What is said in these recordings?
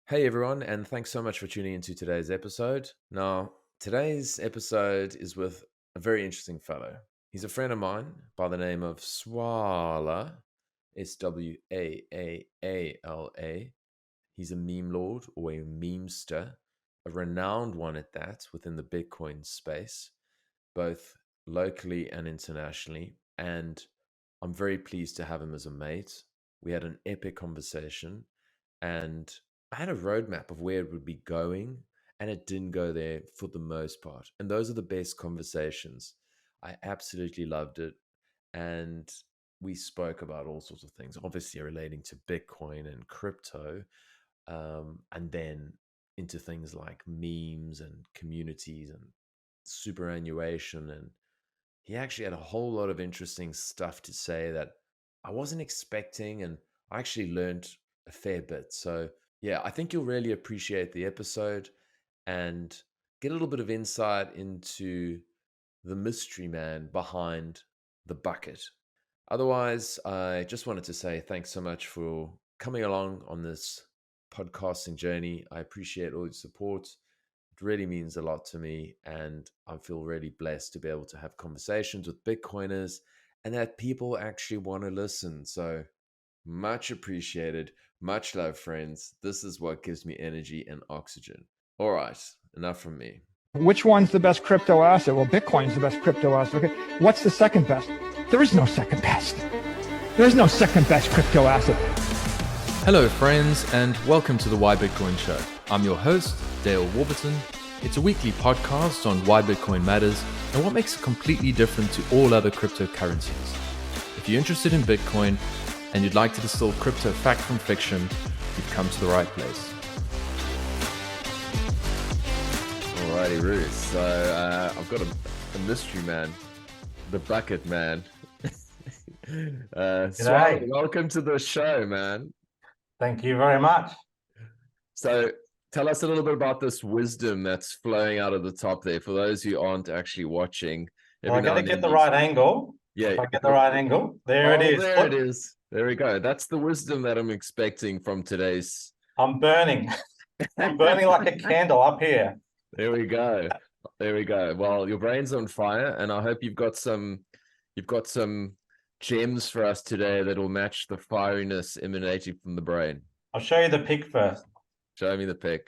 Hey everyone, and thanks so much for tuning into today's episode. Now, today's episode is with a very interesting fellow. He's a friend of mine by the name of Swaaala, Swaala. He's a meme lord or a memester, a renowned one at that within the Bitcoin space, both locally and internationally. And I'm very pleased to have him as a mate. We had an epic conversation, and I had a roadmap of where it would be going, and it didn't go there for the most part. And those are the best conversations. I absolutely loved it. And we spoke about all sorts of things, obviously relating to Bitcoin and crypto, and then into things like memes and communities and superannuation. And he actually had a whole lot of interesting stuff to say that I wasn't expecting, and I actually learned a fair bit. So, yeah, I think you'll really appreciate the episode and get a little bit of insight into the mystery man behind the bucket. Otherwise, I just wanted to say thanks so much for coming along on this podcasting journey. I appreciate all your support. It really means a lot to me, and I feel really blessed to be able to have conversations with Bitcoiners and that people actually want to listen. So much appreciated. Much love, friends. This is what gives me energy and oxygen. All right, enough from me. Which one's the best crypto asset? Well, Bitcoin's the best crypto asset. Okay. What's the second best? There is no second best. There is no second best crypto asset. Hello, friends, and welcome to the Why Bitcoin Show. I'm your host, Dale Warburton. It's a weekly podcast on why Bitcoin matters and what makes it completely different to all other cryptocurrencies. If you're interested in Bitcoin and you'd like to distill crypto fact from fiction, you've come to the right place. Alrighty, Ruth. So I've got a mystery man, the bucket man. Swaaala, welcome to the show, man. Thank you very much. So tell us a little bit about this wisdom that's flowing out of the top there. For those who aren't actually watching, I got to get the right angle. Yeah, if I get the right angle. There it is. There it is. There we go. That's the wisdom that I'm expecting from today's. I'm burning. I'm burning like a candle up here. There we go. There we go. Well, your brain's on fire, and I hope you've got some gems for us today that will match the fieriness emanating from the brain. I'll show you the pic first. Show me the pic.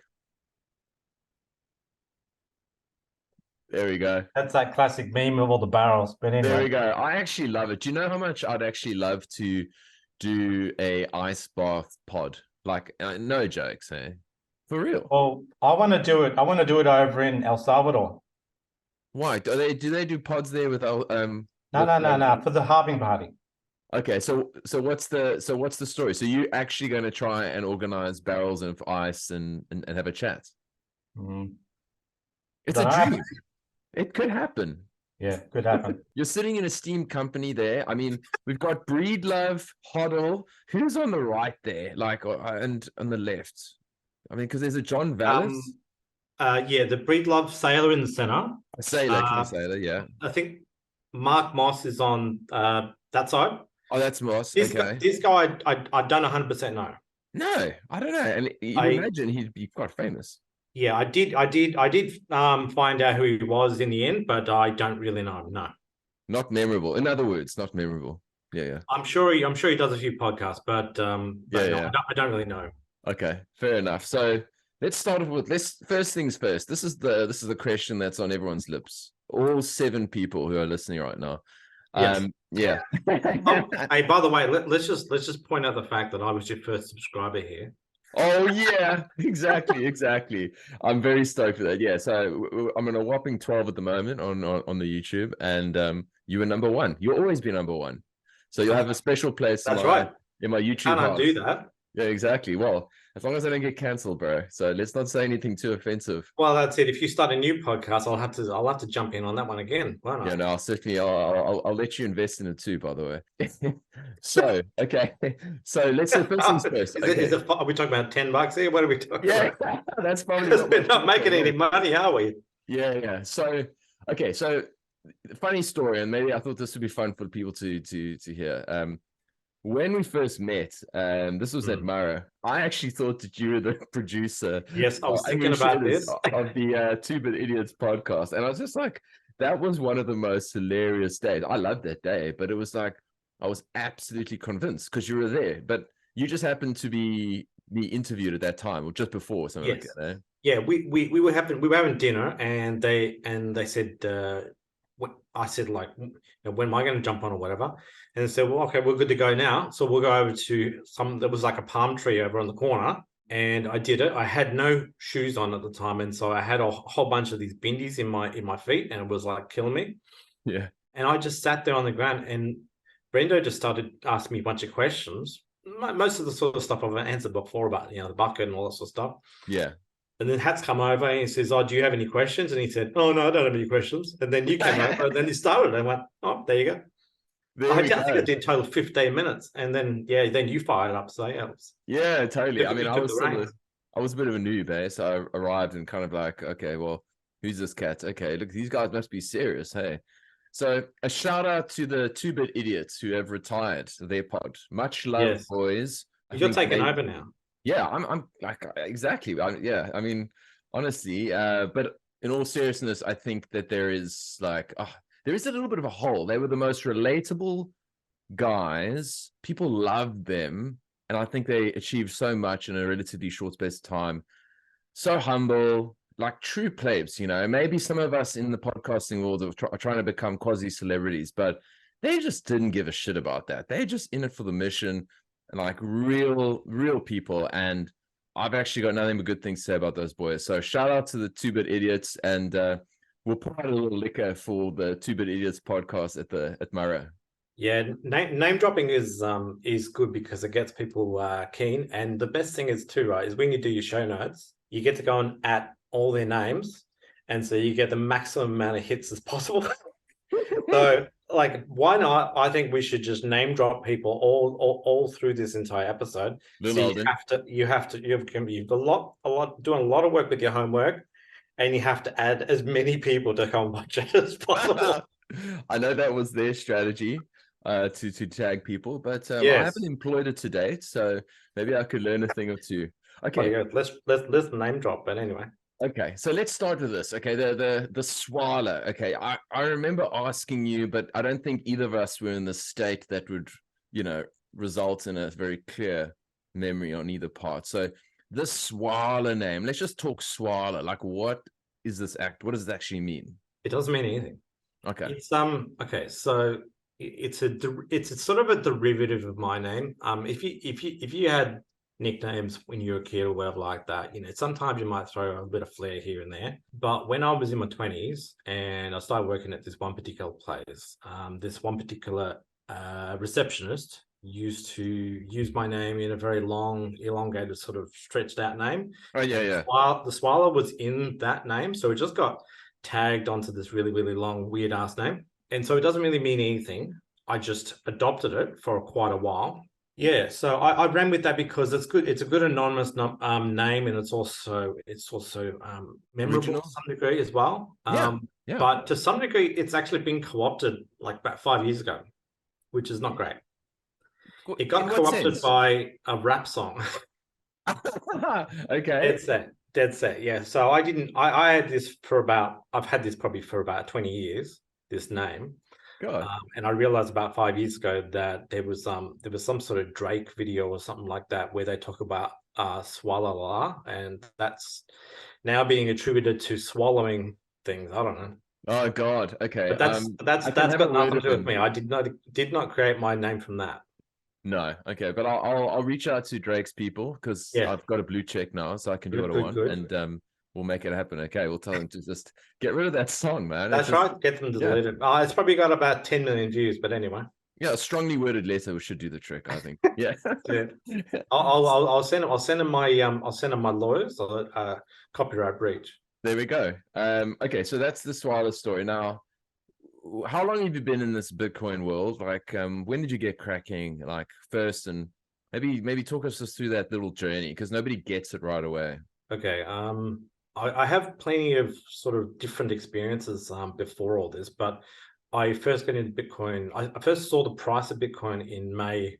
There we go. That's that classic meme of all the barrels. But anyway. There we go. I actually love it. Do you know how much I'd actually love to do a ice bath pod? Like, no jokes, eh? For real. Well, I want to do it. I want to do it over in El Salvador. Why? Do they do pods there with No. For the halving party. Okay, so what's the story? So you actually going to try and organize barrels of ice and have a chat? It's a dream. It could happen. Yeah, could happen. You're sitting in a steam company there. I mean, we've got Breedlove, Hoddle. Who's on the right there? Like, and on the left? I mean, because there's a John Vallis. Yeah, the Breedlove Sailor in the center. A sailor, yeah. I think Mark Moss is on that side. Oh, that's Moss. This guy, I don't 100% know. No, I don't know. And you imagine he'd be quite famous. Yeah, I did find out who he was in the end, but I don't really know. No. Not memorable. In other words, not memorable. Yeah. I'm sure he does a few podcasts, but I don't really know. Okay, fair enough. So let's start off with first things first. This is the question that's on everyone's lips. All 7 people who are listening right now. Yes. Yeah. Hey, by the way, let's just point out the fact that I was your first subscriber here. Oh yeah, exactly. I'm very stoked for that. Yeah, so I'm in a whopping 12 at the moment on the YouTube, and you were number 1. You'll always be number 1. So you'll have a special place. That's right. In my YouTube. Can't undo that. Yeah, exactly. Well, as long as I don't get cancelled, bro. So let's not say anything too offensive. Well, that's it. If you start a new podcast, I'll have to jump in on that one again, won't I? Yeah, no, I'll let you invest in it too, by the way. So, okay. So let's say first things first. Are we talking about $10 here? What are we talking about? Yeah, that's probably we're not making any money, are we? Yeah. So, okay. So funny story, and maybe I thought this would be fun for people to hear. when we first met, this was at Murray. I actually thought that you were the producer. Yes, I was and thinking we about shared this this. of the Two Bit Idiots podcast, and I was just like, that was one of the most hilarious days. I loved that day, but it was like I was absolutely convinced because you were there, but you just happened to be interviewed at that time or just before or something like Yes. that. Eh? Yeah, we were having dinner, and they said, I said, like, when am I going to jump on or whatever? And they said, well, okay, we're good to go now. So we'll go over to there was like a palm tree over on the corner, and I did it. I had no shoes on at the time, and so I had a whole bunch of these bindies in my feet, and it was like killing me. Yeah. And I just sat there on the ground, and Brendo just started asking me a bunch of questions. Most of the sort of stuff I've answered before about, the bucket and all that sort of stuff. Yeah. And then Hat's come over and he says, oh, do you have any questions? And he said, oh, no, I don't have any questions. And then you came over and then he started. And I went, oh, there you go. There I we think go. it did total 15 minutes. And then, then you fired up. So, Yeah, totally. I mean, I was a bit of a noob, eh? So I arrived and kind of like, okay, well, who's this cat? Okay, look, these guys must be serious, hey? So a shout out to the Two Bit Idiots who have retired their pod. Much love, Yes. boys. You got taken over now. Yeah, I'm like, exactly. Yeah, I mean, honestly, but in all seriousness, I think that there is like, there is a little bit of a hole. They were the most relatable guys. People loved them. And I think they achieved so much in a relatively short space of time. So humble, like true plebs, maybe some of us in the podcasting world are trying to become quasi celebrities, but they just didn't give a shit about that. They're just in it for the mission and like real people. And I've actually got nothing but good things to say about those boys. So shout out to the Two Bit Idiots, and we'll put out a little liquor for the Two Bit Idiots podcast at Murray. Yeah, name dropping is good because it gets people keen. And the best thing is too, right, is when you do your show notes, you get to go and at all their names, and so you get the maximum amount of hits as possible. So, like, why not? I think we should just name drop people all through this entire episode. So you've a lot doing a lot of work with your homework, and you have to add as many people to come watch it as possible. I know that was their strategy. To tag people, but I haven't employed it to date, so maybe I could learn a thing or two. Okay, let's name drop. But anyway, okay, so let's start with this. Okay, the Swaaala. Okay, I remember asking you, but I don't think either of us were in the state that would result in a very clear memory on either part. So the Swaaala name. Let's just talk Swaaala. Like, what is this act? What does it actually mean? It doesn't mean anything. Okay. It's okay. So it's a sort of a derivative of my name. If you had nicknames when you were a kid or whatever like that, sometimes you might throw a bit of flair here and there. But when I was in my 20s and I started working at this one particular place, this one particular receptionist used to use my name in a very long, elongated, sort of stretched out name. Oh yeah. The Swaaala was in that name, so it just got tagged onto this really, really long, weird ass name. And so it doesn't really mean anything. I just adopted it for quite a while. Yeah, so I ran with that because it's good. It's a good anonymous name, and it's also memorable Original. to some degree as well. Yeah. But to some degree, it's actually been co-opted like about 5 years ago, which is not great. It got co-opted by a rap song. Okay. Dead set. Yeah. So I had this I've had this probably for about 20 years. This name, and I realized about 5 years ago that there was some sort of Drake video or something like that where they talk about Swaaala, and that's now being attributed to swallowing things. I don't know. Oh God. Okay. But that's got nothing to do with me. I did not create my name from that. No. Okay. But I'll reach out to Drake's people because I've got a blue check now, so I can do what I want, and we'll make it happen. Okay, we'll tell them to just get rid of that song, man. That's right. Get them to delete it. It's probably got about 10 million views, but anyway. Yeah, a strongly worded letter should do the trick, I think. Yeah. I'll send them my lawyers copyright breach. There we go. Okay, so that's the Swaaala story. Now, how long have you been in this Bitcoin world? Like, when did you get cracking? Like first, and maybe talk us just through that little journey because nobody gets it right away. Okay. I have plenty of sort of different experiences before all this, but I first got into Bitcoin. I first saw the price of Bitcoin in May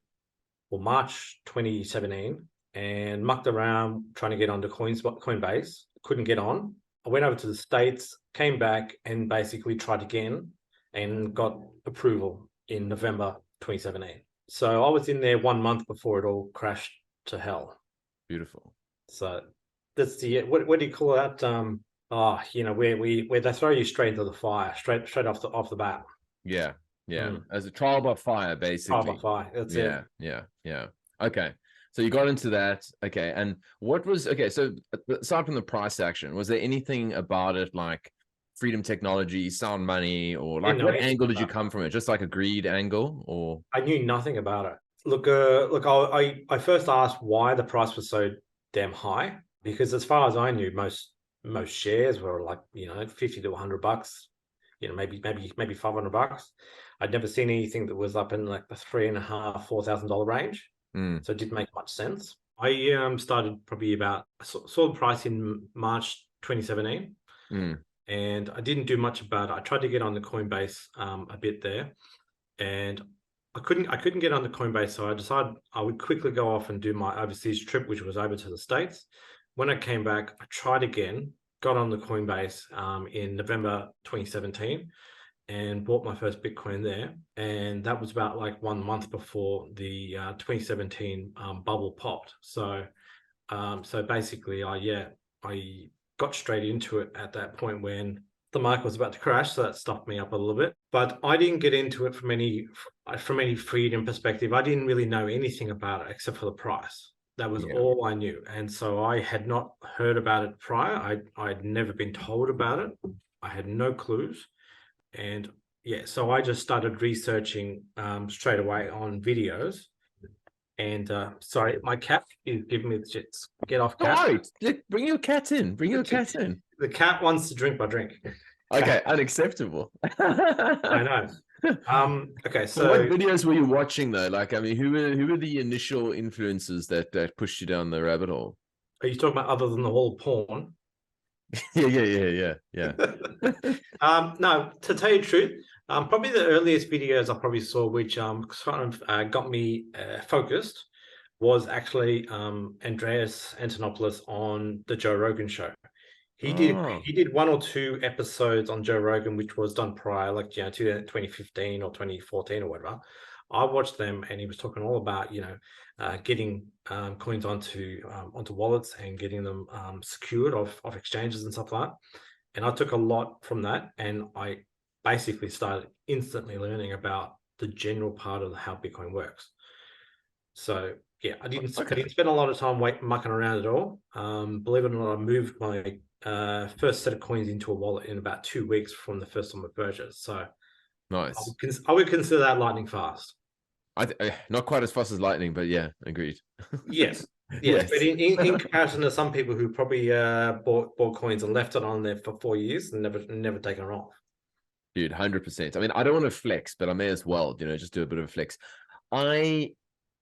March 2017 and mucked around trying to get onto Coinbase. Couldn't get on. I went over to the States, came back, and basically tried again and got approval in November 2017. So I was in there 1 month before it all crashed to hell. Beautiful. So that's the what do you call that? Where they throw you straight into the fire, straight off the bat. Yeah. As a trial by fire, basically. Trial by fire. That's it. Yeah. Okay. So you got into that. Okay. And what was so aside from the price action, was there anything about it like freedom technology, sound money, or like what angle did you come from it? Just like a greed angle, or? I knew nothing about it. Look, I first asked why the price was so damn high, because as far as I knew, most shares were like, $50 to $100, maybe $500. I'd never seen anything that was up in like the $3,500-$4,000 range. So it didn't make much sense. I started probably saw the price in March 2017. And I didn't do much about it. I tried to get on the Coinbase a bit there, and I couldn't get on the Coinbase. So I decided I would quickly go off and do my overseas trip, which was over to the States. When I came back, I tried again, got on the Coinbase in November 2017, and bought my first Bitcoin there. And that was about like 1 month before the 2017 bubble popped. So basically, I got straight into it at that point when the market was about to crash, so that stopped me up a little bit. But I didn't get into it from any freedom perspective. I didn't really know anything about it except for the price. That was all I knew. And so I had not heard about it prior. I'd never been told about it. I had no clues. And so I just started researching straight away on videos. And sorry, my cat is giving me the shits. Get off, cat. All right, bring your cat in. The cat wants to drink my drink. Okay, unacceptable. I know. Okay, so what videos were you watching though? Like, I mean, who were the initial influences that pushed you down the rabbit hole? Are you talking about other than the whole porn? Yeah. No, to tell you the truth, probably the earliest videos I probably saw, which kind of got me focused, was actually Andreas Antonopoulos on the Joe Rogan show. He did 1 or 2 episodes on Joe Rogan, which was done prior, like 2015 or 2014 or whatever. I watched them, and he was talking all about getting coins onto wallets and getting them secured off exchanges and stuff like that. And I took a lot from that, and I basically started instantly learning about the general part of how Bitcoin works. So yeah, I didn't spend a lot of time mucking around at all. Believe it or not, I moved my first set of coins into a wallet in about 2 weeks from the first time I purchased. So nice. I would consider that lightning fast. Not quite as fast as lightning, but yeah, agreed. Yes. But in comparison to some people who probably bought coins and left it on there for 4 years and never taken it off. Dude, 100%. I mean, I don't want to flex, but I may as well, just do a bit of a flex. I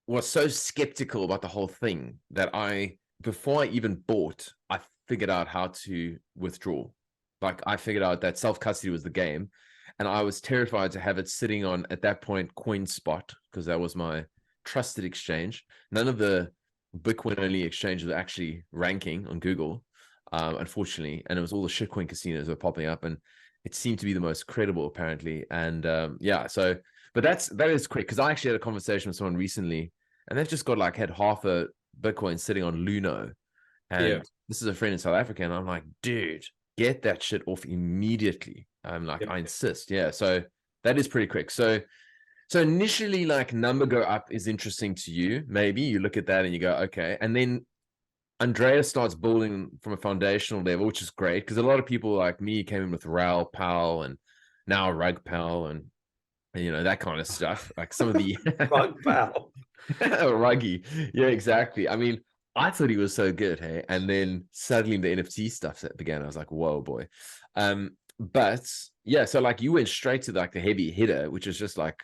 was so skeptical about the whole thing that before I even bought, I figured out how to withdraw. Like, I figured out that self-custody was the game. And I was terrified to have it sitting on, at that point, CoinSpot, because that was my trusted exchange. None of the Bitcoin-only exchanges were actually ranking on Google, unfortunately. And it was all the shitcoin casinos were popping up, and it seemed to be the most credible, apparently. And but that is quick, because I actually had a conversation with someone recently, and they've just had half a Bitcoin sitting on Luno. And this is a friend in South Africa, and I'm like, dude, get that shit off immediately. I'm like, I insist. Yeah. So that is pretty quick. So initially, like, number go up is interesting to you. Maybe you look at that and you go, okay. And then Andreas starts building from a foundational level, which is great, because a lot of people like me came in with Rail Pal and now Rug Pal and that kind of stuff. Like some of the Rug Pal. Ruggy. Yeah, exactly. I mean, I thought he was so good, hey? And then suddenly the NFT stuff began. I was like, whoa, boy. But yeah, so like you went straight to like the heavy hitter, which is just like,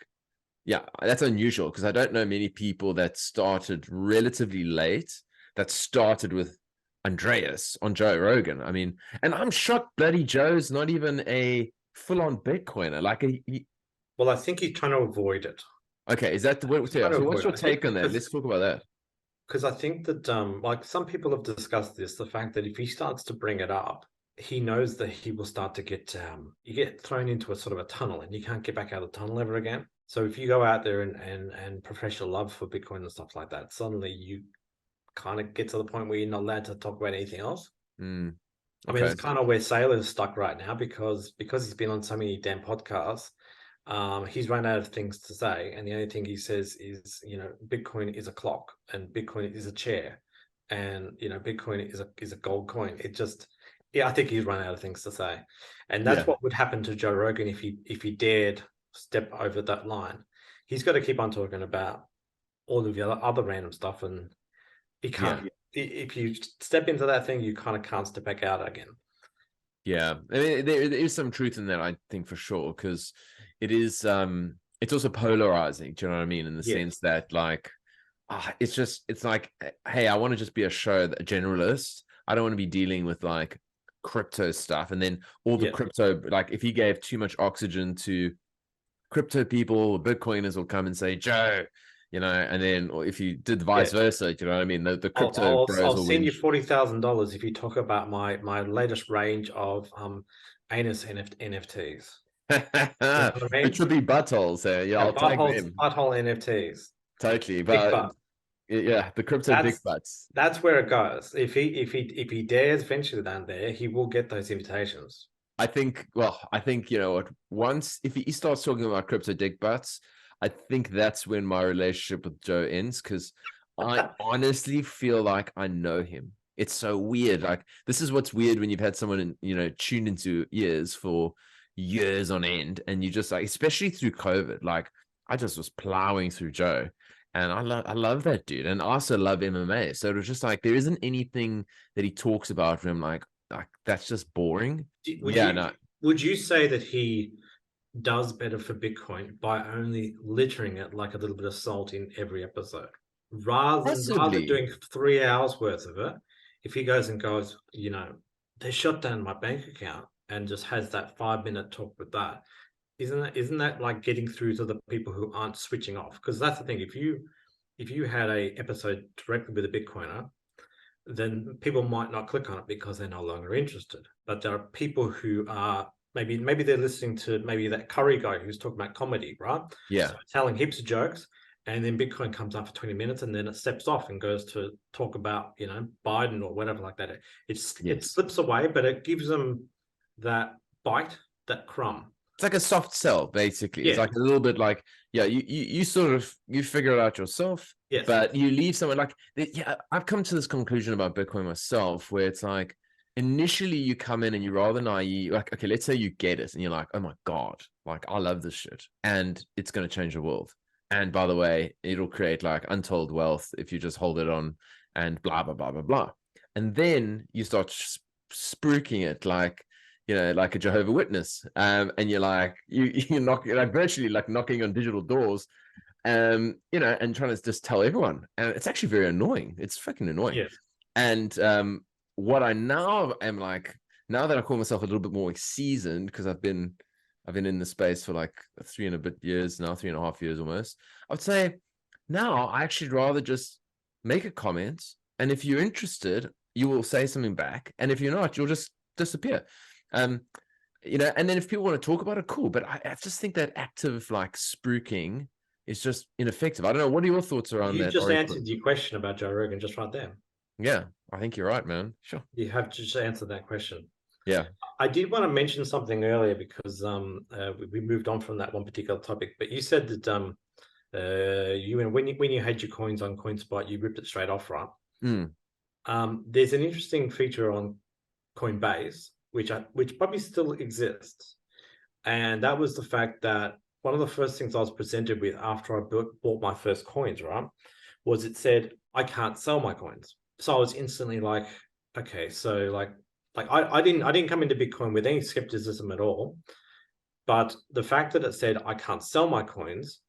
yeah, that's unusual, because I don't know many people that started relatively late that started with Andreas on Joe Rogan. I mean, and I'm shocked bloody Joe's not even a full-on Bitcoiner. Like well, I think he's trying to avoid it. Okay, is that the what? Yeah, Kind so of what's would. your I think take on that? Let's talk about that. because I think that like some people have discussed this, the fact that if he starts to bring it up, he knows that he will start to get you get thrown into a sort of a tunnel and you can't get back out of the tunnel ever again. So if you go out there and profess your love for Bitcoin and stuff like that, suddenly you kind of get to the point where you're not allowed to talk about anything else. Mm, I mean, okay. it's kind of where Sailor's stuck right now because he's been on so many damn podcasts. He's run out of things to say, and the only thing he says is, Bitcoin is a clock, and Bitcoin is a chair, and Bitcoin is a gold coin. It just, yeah, I think he's run out of things to say, and that's Yeah, what would happen to Joe Rogan if he dared step over that line. He's got to keep on talking about all of the other random stuff, and he yeah, can't. If you step into that thing, you kind of can't step back out again. yeah. I mean, there is some truth in that, I think, for sure, because it is it's also polarizing. Do you know what I mean? In the Yes. sense that, like, it's like, hey, I want to just be a generalist. I don't want to be dealing with like crypto stuff, and then all the Yeah. crypto, like, if you gave too much oxygen to crypto people, Bitcoiners will come and say, Joe, and then, or if you did Yeah. vice versa, do you know what I mean? The I'll crypto bros I'll will send win. you $40,000 if you talk about my latest range of anus NFTs. You know what I The mean? trippy buttholes there. Yeah, Yeah, I'll tag buttholes, them. butthole NFTs. Totally. Big But butt. yeah, the crypto dick That's butts. that's where it goes. If he dares venture down there, he will get those invitations. I think, you know what, once if he starts talking about crypto dick butts, I think that's when my relationship with Joe ends, because I honestly feel like I know him. It's so weird. Like, this is what's weird when you've had someone tuned into ears for years on end, and you just, like, especially through COVID, like, I just was plowing through Joe. And I love that dude. And I also love MMA. So it was just like, there isn't anything that he talks about from like that's just boring. Would Yeah, you no, would you say that he does better for Bitcoin by only littering it like a little bit of salt in every episode, rather than possibly. doing 3 hours worth of it? If he goes and goes, they shut down my bank account and just has that 5 minute talk with that, isn't that like getting through to the people who aren't switching off? Because that's the thing. If you had a episode directly with a Bitcoiner, then people might not click on it because they're no longer interested. But there are people who are maybe they're listening to maybe that Curry guy who's talking about comedy, right? Yeah. So telling heaps of jokes, and then Bitcoin comes up for 20 minutes, and then it steps off and goes to talk about Biden or whatever like that. It Yes. slips away, but it gives them that bite, that crumb. It's like a soft sell, basically. It's Yeah. like a little bit like, yeah, you sort of, you figure it out yourself, Yes. but you leave someone like, yeah, I've come to this conclusion about Bitcoin myself, where it's like, initially you come in and you're rather naive. Like, okay, let's say you get it and you're like, oh my God, like, I love this shit and it's going to change the world. And by the way, it'll create like untold wealth if you just hold it on and blah, blah, blah, blah, blah. And then you start spruiking it like a Jehovah Witness. And you're like, you're knocking, like, virtually like knocking on digital doors, and trying to just tell everyone. And it's actually very annoying. It's fucking annoying. Yes. And what I now am like, now that I call myself a little bit more seasoned, because I've been in the space for like 3.5 years now, 3.5 years almost, I would say now I actually rather just make a comment. And if you're interested, you will say something back. And if you're not, you'll just disappear. And then if people want to talk about it, cool. But I just think that active like spruiking is just ineffective. I don't know. What are your thoughts around You that? just answered your question about Joe Rogan just right there. Yeah, I think you're right, man. Sure. You have just answered that question. Yeah. I did want to mention something earlier because we moved on from that one particular topic. But you said that when you had your coins on CoinSpot, you ripped it straight off, right? Mm. There's an interesting feature on Coinbase, which probably still exists, and that was the fact that one of the first things I was presented with after I bought my first coins, right, was it said I can't sell my coins. So I was instantly like, okay, so like I didn't come into Bitcoin with any skepticism at all, but the fact that it said I can't sell my coins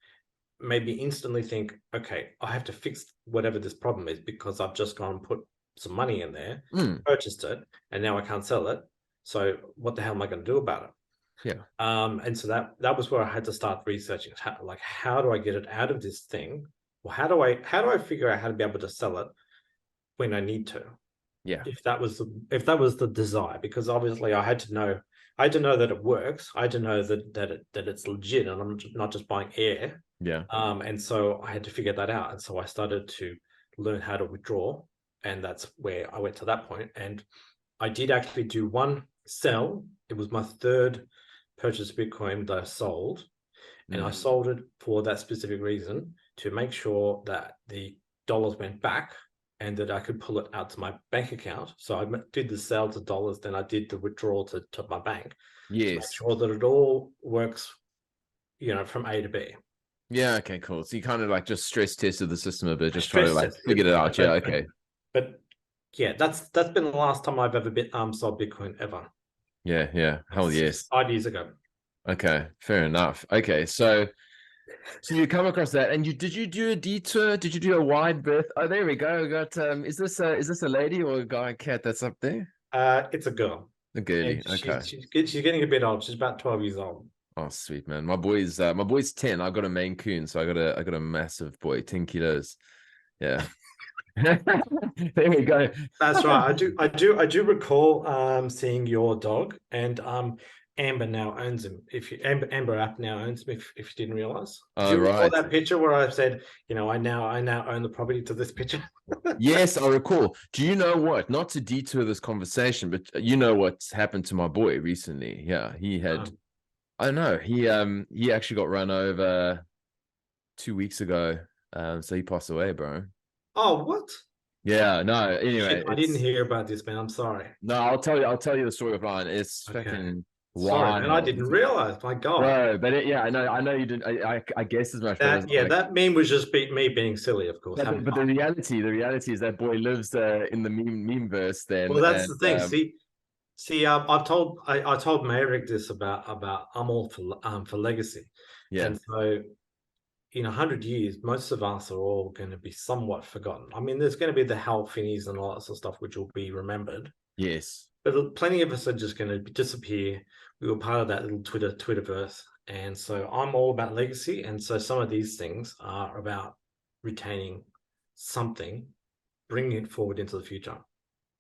made me instantly think, okay, I have to fix whatever this problem is because I've just gone and put some money in there, Mm. purchased it, and now I can't sell it. So what the hell am I going to do about it? Yeah. And so that was where I had to start researching, how do I get it out of this thing? Well, how do I figure out how to be able to sell it when I need to? Yeah. If that was the desire, because obviously I had to know that it works. I had to know that it's legit, and I'm not just buying air. Yeah. And so I had to figure that out. And so I started to learn how to withdraw, and that's where I went to that point. And I did actually do one sell. It was my third purchase of Bitcoin that I sold, and I sold it for that specific reason, to make sure that the dollars went back and that I could pull it out to my bank account. So I did the sale to dollars, then I did the withdrawal to my bank, to make Yes. sure that it all works, from A to B. Yeah. Okay, cool. So you kind of like just stress tested the system a bit, I just try to stress like tested figure it out. it, Yeah. Okay. but yeah, that's been the last time I've ever been sold Bitcoin ever. Yeah. Yeah. Like Hell yes. 5 years ago. Okay. Fair enough. Okay. So you come across that, and did you do a detour? Did you do a wide berth? Oh, there we go. We got is this a lady or a guy cat that's up there? It's a girl, A girly. and Okay. she's getting a bit old. She's about 12 years old. Oh, sweet man. My boy's 10. I've got a Maine Coon, so I got a massive boy, 10 kilos. Yeah. There we go. That's right. I do recall seeing your dog, and Amber now owns him. If you Amber app now owns him, if you didn't realize. Did Oh, you recall right. that picture where I said, I now own the property to this picture? Yes, I recall. Do you know what? Not to detour this conversation, but you know what's happened to my boy recently? Yeah, he had. I know he actually got run over 2 weeks ago. So he passed away, bro. Oh, what? Yeah, no. Anyway, Shit, I didn't hear about this, man. I'm sorry. no. I'll tell you the story offline. It's Okay. fucking Sorry, man. I wild, didn't realize. My God. bro. But yeah, I know you didn't. I guess as much, but it's like. That meme was just me being silly, of course. Yeah, Having but fun. the reality is that boy lives in the meme verse then, Well, that's and the thing. See, I told Maverick this about I'm all for legacy, yeah, and so in 100 years, most of us are all going to be somewhat forgotten. I mean, there's going to be the Hal Finneys and all that sort of stuff, which will be remembered, yes, but plenty of us are just going to disappear. We were part of that little Twitterverse, and so I'm all about legacy, and so some of these things are about retaining something, bringing it forward into the future.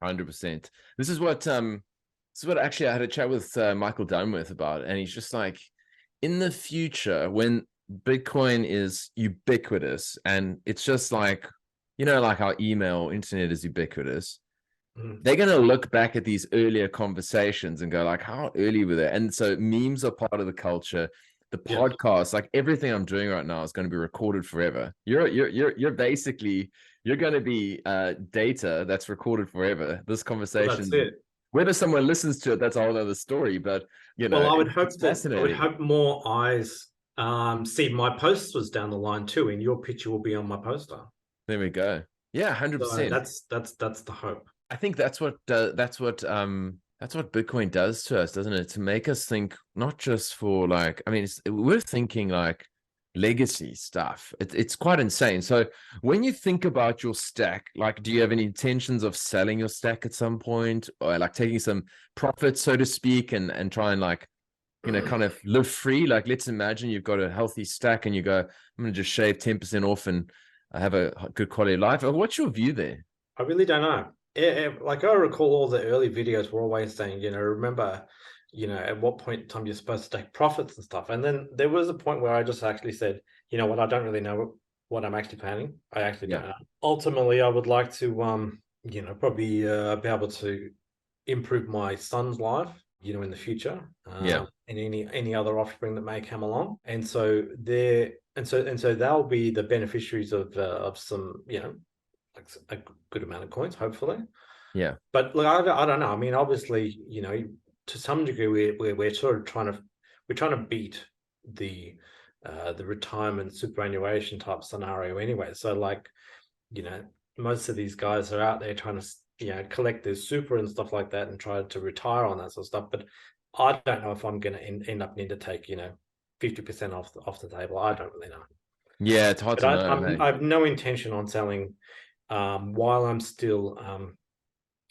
100%. This is what actually I had a chat with Michael Dunworth about, and he's just like, in the future when Bitcoin is ubiquitous, and it's just like, like our email internet is ubiquitous. They're going to look back at these earlier conversations and go like, how early were they? And so memes are part of the culture. The podcast, like everything I'm doing right now, is going to be recorded forever. You're basically, you're going to be data that's recorded forever. This Well, conversation, that's it. whether someone listens to it, that's a whole other story. But Well, I would it's hope fascinating. more eyes see my posters down the line too, and your picture will be on my poster. There we go. Yeah, So 100%. that's the hope. I think that's what Bitcoin does to us, doesn't it? To make us think not just for like, I mean, we're thinking like legacy stuff. It's quite insane. So when you think about your stack, like, do you have any intentions of selling your stack at some point, or like taking some profit, so to speak, and try and like, kind of live free? Like, let's imagine you've got a healthy stack and you go, I'm going to just shave 10% off and have a good quality of life. What's your view there? I really don't know. Like, I recall all the early videos were always saying, remember, at what point in time you're supposed to take profits and stuff. And then there was a point where I just actually said, you know what, I don't really know what I'm actually planning. I actually don't know. Ultimately, I would like to, probably be able to improve my son's life, in the future, and any other offspring that may come along. And so they'll be the beneficiaries of some, like a good amount of coins, hopefully. Yeah. But look, I don't know. I mean, obviously, to some degree, we're sort of trying to beat the retirement superannuation type scenario anyway. So like, most of these guys are out there trying to collect their super and stuff like that and try to retire on that sort of stuff. But I don't know if I'm going to end up needing to take 50% off the table. I don't really know. Yeah, it's hard to know. I have no intention on selling while I'm still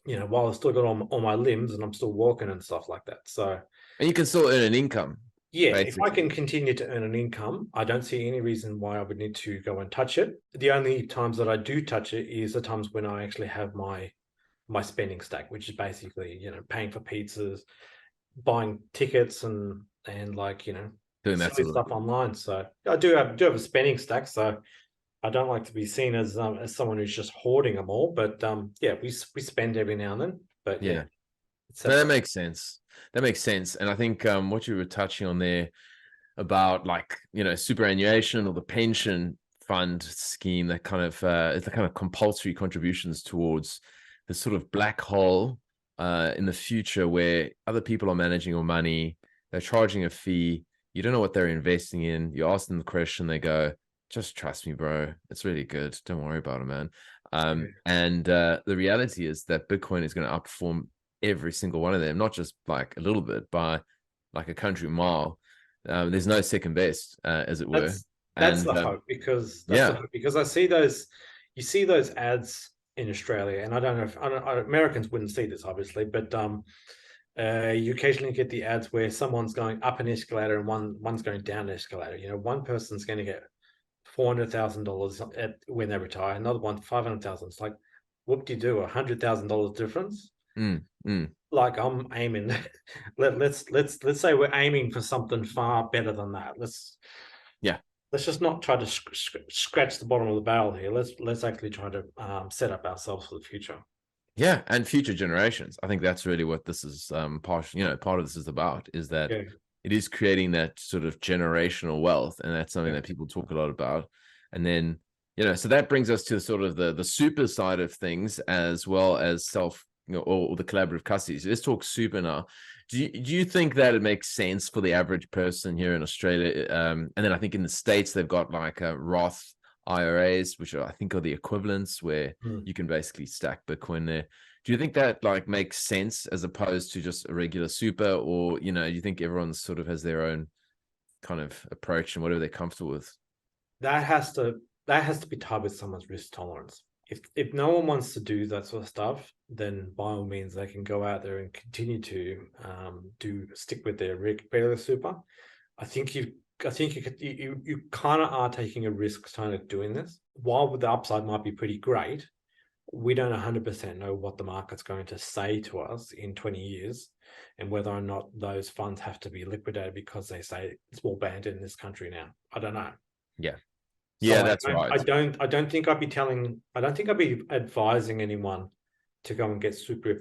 while I've still got all my limbs and I'm still walking and stuff like that. So And you can still earn an income, yeah, if I basically. can continue to earn an income, I don't see any reason why I would need to go and touch it. The only times that I do touch it is the times when I actually have my spending stack, which is basically, paying for pizzas, buying tickets and like, Doing that silly sort of stuff online. So I do have a spending stack. So I don't like to be seen as someone who's just hoarding them all. But yeah, we spend every now and then. But yeah, yeah. it's No, that separate. makes sense. That makes sense. And I think what you were touching on there about like, superannuation or the pension fund scheme, that kind of it's the kind of compulsory contributions towards the sort of black hole in the future where other people are managing your money, they're charging a fee, you don't know what they're investing in, you ask them the question, they go, just trust me, bro, it's really good, don't worry about it, man. Yeah. And the reality is that Bitcoin is going to outperform every single one of them, not just like a little bit, by like a country mile. There's no second best, as it were. That's And the hope, because yeah, I see those, you see those ads in Australia, and I don't know if Americans wouldn't see this obviously, but you occasionally get the ads where someone's going up an escalator and one's going down an escalator. One person's going to get $400,000 when they retire, another one 500,000. It's like, whoop de do, $100,000 difference. mm, mm, Like I'm aiming, let's say we're aiming for something far better than that. yeah. Let's just not try to scratch the bottom of the barrel here. Let's actually try to set up ourselves for the future. Yeah, and future generations. I think that's really what this is part of this is about, is that Yeah, it is creating that sort of generational wealth, and that's something yeah, that people talk a lot about. And then, so that brings us to sort of the super side of things, as well as self, or the collaborative custody. So let's talk super now. Do you think that it makes sense for the average person here in Australia? And then I think in the States they've got like a Roth IRAs, which I think are the equivalents, where mm. you can basically stack Bitcoin there. Do you think that like makes sense as opposed to just a regular super, or you think everyone sort of has their own kind of approach and whatever they're comfortable with? That has to be tied with someone's risk tolerance. If no one wants to do that sort of stuff, then by all means they can go out there and continue to stick with their regular super. I think you kind of are taking a risk kind of doing this. While the upside might be pretty great, we don't 100% know what the market's going to say to us in 20 years, and whether or not those funds have to be liquidated because they say it's all banned in this country now. I don't know. Yeah. So Yeah, that's right. I don't think I'd be advising anyone to go and get super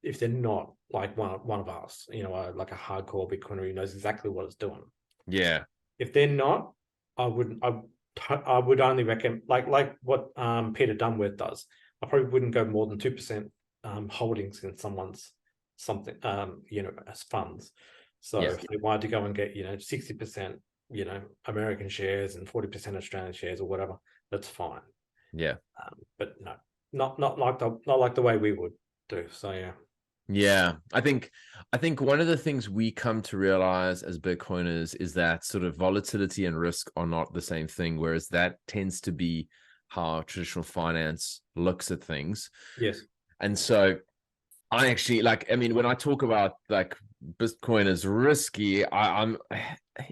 if they're not like one of us, like a hardcore Bitcoiner who knows exactly what it's doing. Yeah. If they're not, I would only recommend like what Peter Dunworth does. I probably wouldn't go more than 2% holdings in someone's something as funds. So Yeah. if they wanted to go and get 60% American shares and 40% Australian shares or whatever, that's fine. Yeah. But no, not like the way we would do. So yeah. Yeah, I think one of the things we come to realize as Bitcoiners is that sort of volatility and risk are not the same thing, whereas that tends to be how traditional finance looks at things. Yes. And so I actually when I talk about like Bitcoin as risky, I'm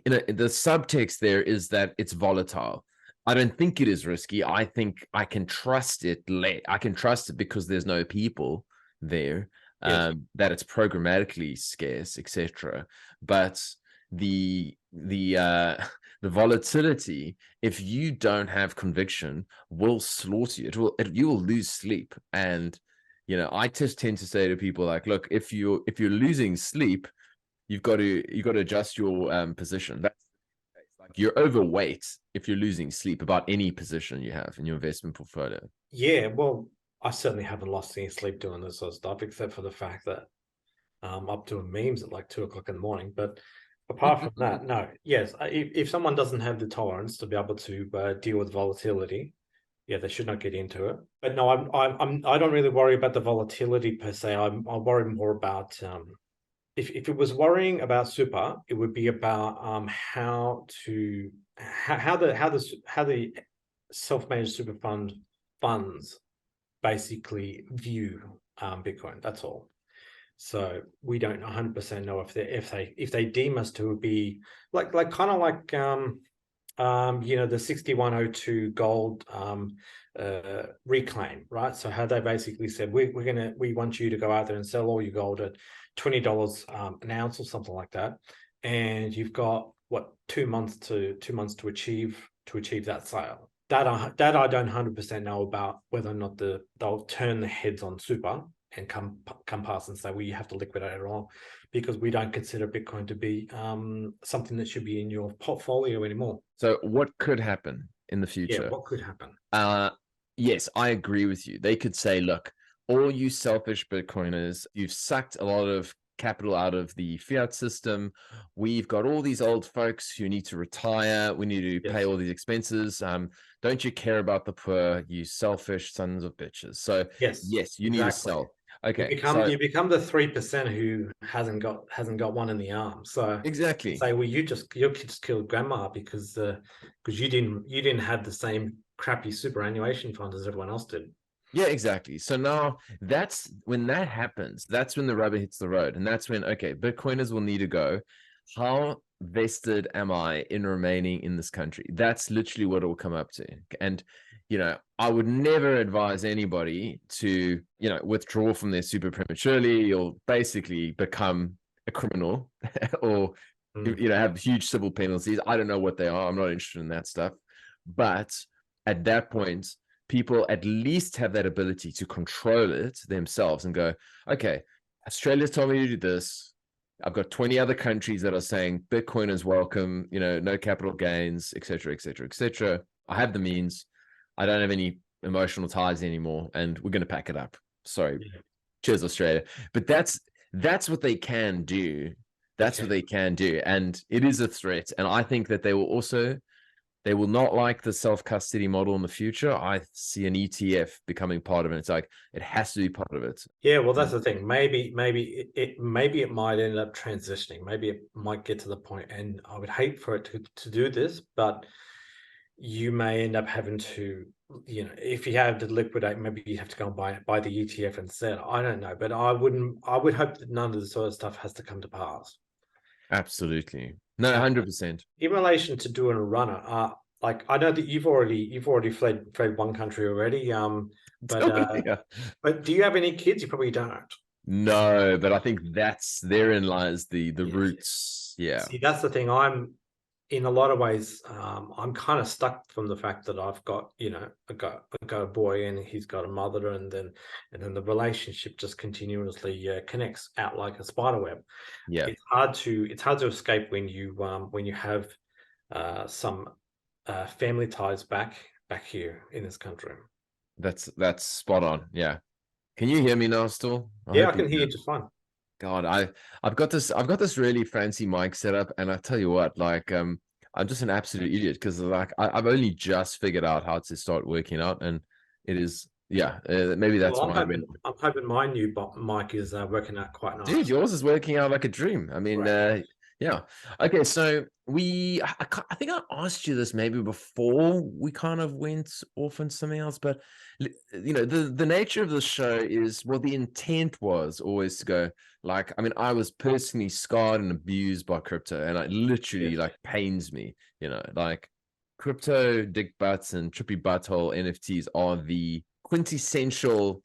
the subtext there is that it's volatile. I don't think it is risky. I think I can trust it. I can trust it because there's no people there, Yes. that it's programmatically scarce, etc. But the the volatility, if you don't have conviction, will slaughter you. You will lose sleep. And I just tend to say to people like, look, if you're losing sleep, you've got to adjust your position. That's like you're overweight if you're losing sleep about any position you have in your investment portfolio. Yeah. Well, I certainly haven't lost any sleep doing this sort of stuff, except for the fact that I'm up doing memes at like 2 o'clock in the morning. But apart from that, no. Yes, if someone doesn't have the tolerance to be able to deal with volatility, yeah, they should not get into it. But no, I don't really worry about the volatility per se. I worry more about if it was worrying about super, it would be about how the self-managed super funds basically view Bitcoin. That's all. So we don't 100% know if they deem us to be like kind of like the 6102 gold reclaim, right? So how they basically said we want you to go out there and sell all your gold at $20 an ounce or something like that, and you've got what 2 months to achieve that sale. That I don't 100% know about whether or not they'll turn the heads on super and come past and say, well, you have to liquidate it all, because we don't consider Bitcoin to be something that should be in your portfolio anymore. So what could happen in the Yeah, future? what could happen? Yes, I agree with you. They could say, look, all you selfish Bitcoiners, you've sucked a lot of capital out of the fiat system. We've got all these old folks who need to retire. We need to pay Yes. all these expenses. Don't you care about the poor, you selfish sons of bitches? So Yes, yes, you need to exactly. sell. Okay, so You become the 3% who hasn't got one in the arm. So exactly. say, well, your kids killed grandma because you didn't have the same crappy superannuation fund as everyone else did. Yeah, exactly. So now that's when that happens, that's when the rubber hits the road. And that's when, okay, Bitcoiners will need to go, how vested am I in remaining in this country? That's literally what it will come up to. And, I would never advise anybody to, withdraw from their super prematurely. You'll basically become a criminal or, have huge civil penalties. I don't know what they are. I'm not interested in that stuff. But at that point, people at least have that ability to control it themselves and go, okay, Australia's told me to do this. I've got 20 other countries that are saying Bitcoin is welcome, no capital gains, et cetera, et cetera, et cetera. I have the means. I don't have any emotional ties anymore, and we're going to pack it up. Sorry. Yeah. Cheers, Australia. But that's what they can do. That's what they can do. And it is a threat. And I think that they will not like the self-custody model in the future. I see an ETF becoming part of it. It's like, it has to be part of it. Yeah, well, that's the thing. Maybe it might end up transitioning. Maybe it might get to the point, and I would hate for it to do this, but you may end up having to, if you have to liquidate, maybe you have to go and buy the ETF instead. I don't know, but I would hope that none of this sort of stuff has to come to pass. Absolutely. No, 100%. In relation to doing a runner, like I know that you've already fled one country already. Yeah. But do you have any kids? You probably don't. No, but I think therein lies the Yeah. roots. Yeah. See, that's the thing. I'm in a lot of ways, I'm kind of stuck from the fact that I've got, I got a boy and he's got a mother, and then the relationship just continuously connects out like a spider web. Yeah. It's hard to escape when you have some family ties back here in this country. That's spot on. Yeah. Can you hear me now still? Yeah, I can hear you just fine. God, I've got this really fancy mic set up, and I tell you what, like I'm just an absolute idiot because like I've only just figured out how to start working out, and it is maybe that's Well, why I'm hoping my new mic is working out quite nice. Dude, yours is working out like a dream. I mean, right. Yeah. Okay, so I think I asked you this maybe before we kind of went off on something else, but the nature of the show is, well, the intent was always to go, like, I mean, I was personally scarred and abused by crypto, and it literally like pains me, like crypto dick butts and trippy butthole NFTs are the quintessential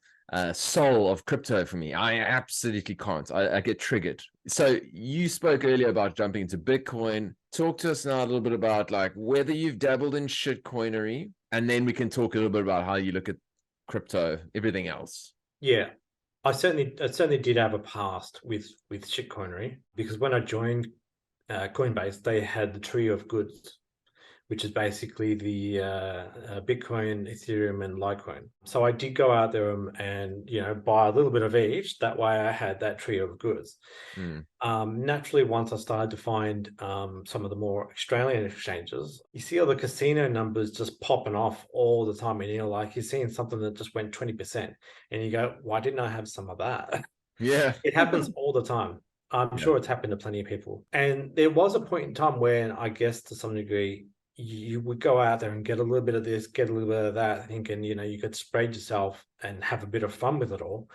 soul of crypto for me. I absolutely can't. I get triggered. So you spoke earlier about jumping into Bitcoin. Talk to us now a little bit about like whether you've dabbled in shitcoinery, and then we can talk a little bit about how you look at crypto, everything else. Yeah, I certainly did have a past with shitcoinery, because when I joined Coinbase, they had the trio of goods, which is basically the Bitcoin, Ethereum, and Litecoin. So I did go out there and buy a little bit of each. That way, I had that trio of goods. Naturally, once I started to find some of the more Australian exchanges, you see all the casino numbers just popping off all the time, and you're seeing something that just went 20%, and you go, "Why didn't I have some of that?" Yeah, it happens all the time. I'm sure it's happened to plenty of people. And there was a point in time when I guess to some degree, you would go out there and get a little bit of this, get a little bit of that, thinking, you could spread yourself and have a bit of fun with it all.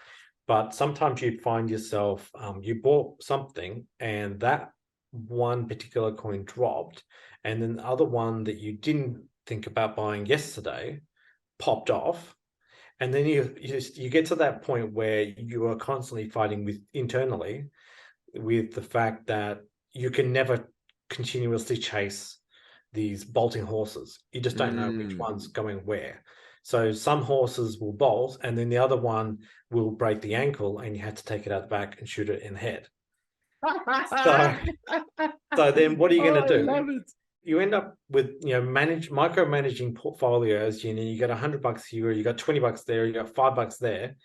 But sometimes you find yourself, you bought something and that one particular coin dropped, and then the other one that you didn't think about buying yesterday popped off. And then you get to that point where you are constantly fighting with internally with the fact that you can never continuously chase these bolting horses. You just don't know which one's going where. So some horses will bolt, and then the other one will break the ankle, and you have to take it out the back and shoot it in the head. So, so then what are you going to do? I love it. You end up with, micromanaging portfolios. You got $100 here, you got $20 there, you got $5 there.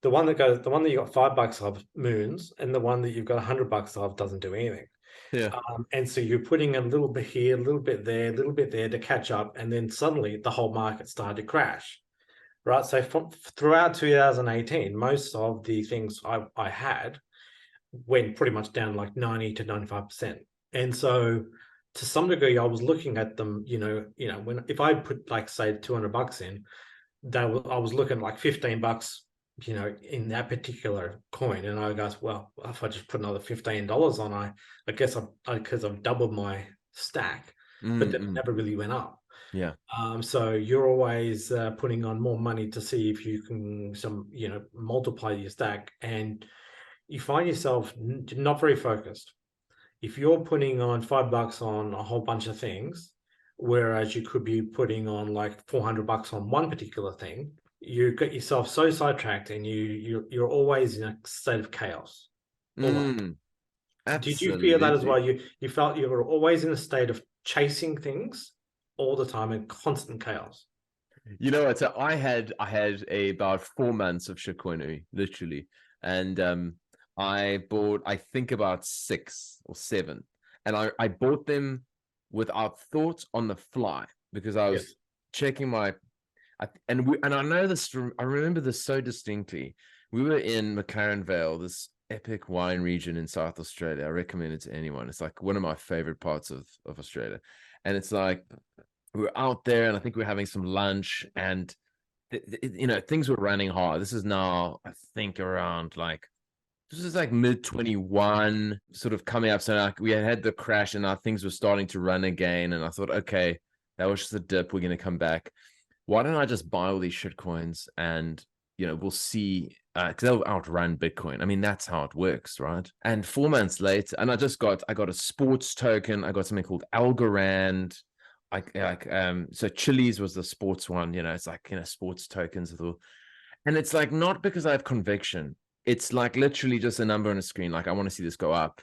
The one that you got $5 of moons, and the one that you've got $100 of doesn't do anything. Yeah. And so you're putting a little bit here, a little bit there, a little bit there to catch up, and then suddenly the whole market started to crash, right? So throughout 2018, most of the things I had went pretty much down like 90 to 95%. And so to some degree, I was looking at them, if I put like say $200 in, I was looking like $15, in that particular coin. And I goes, well, if I just put another $15 on, I guess because I've doubled my stack, but then it never really went up. Yeah. So you're always putting on more money to see if you can multiply your stack, and you find yourself not very focused. If you're putting on $5 on a whole bunch of things, whereas you could be putting on like $400 on one particular thing, you get yourself so sidetracked, and you're always in a state of chaos. Absolutely. Did you feel that as well? You felt you were always in a state of chasing things all the time and constant chaos. You know what? So I had about 4 months of shitcoinery, literally, and I bought, I think, about 6 or 7, and I bought them without thought, on the fly, because I was checking and I know this. I remember this so distinctly. We were in McLaren Vale, this epic wine region in South Australia. I recommend it to anyone. It's like one of my favorite parts of Australia, and it's like we were out there, and I think we were having some lunch, and things were running hard. This is now, I think, around like, this is like mid 21, sort of coming up. So like we had the crash, and now things were starting to run again. And I thought, okay, that was just a dip. We're going to come back. Why don't I just buy all these shit coins, and we'll see, because they'll outrun Bitcoin. I mean, that's how it works, right? And 4 months later, and I got a sports token. I got something called Algorand. So Chili's was the sports one. It's like, sports tokens. And it's like, not because I have conviction. It's like literally just a number on a screen. Like, I want to see this go up.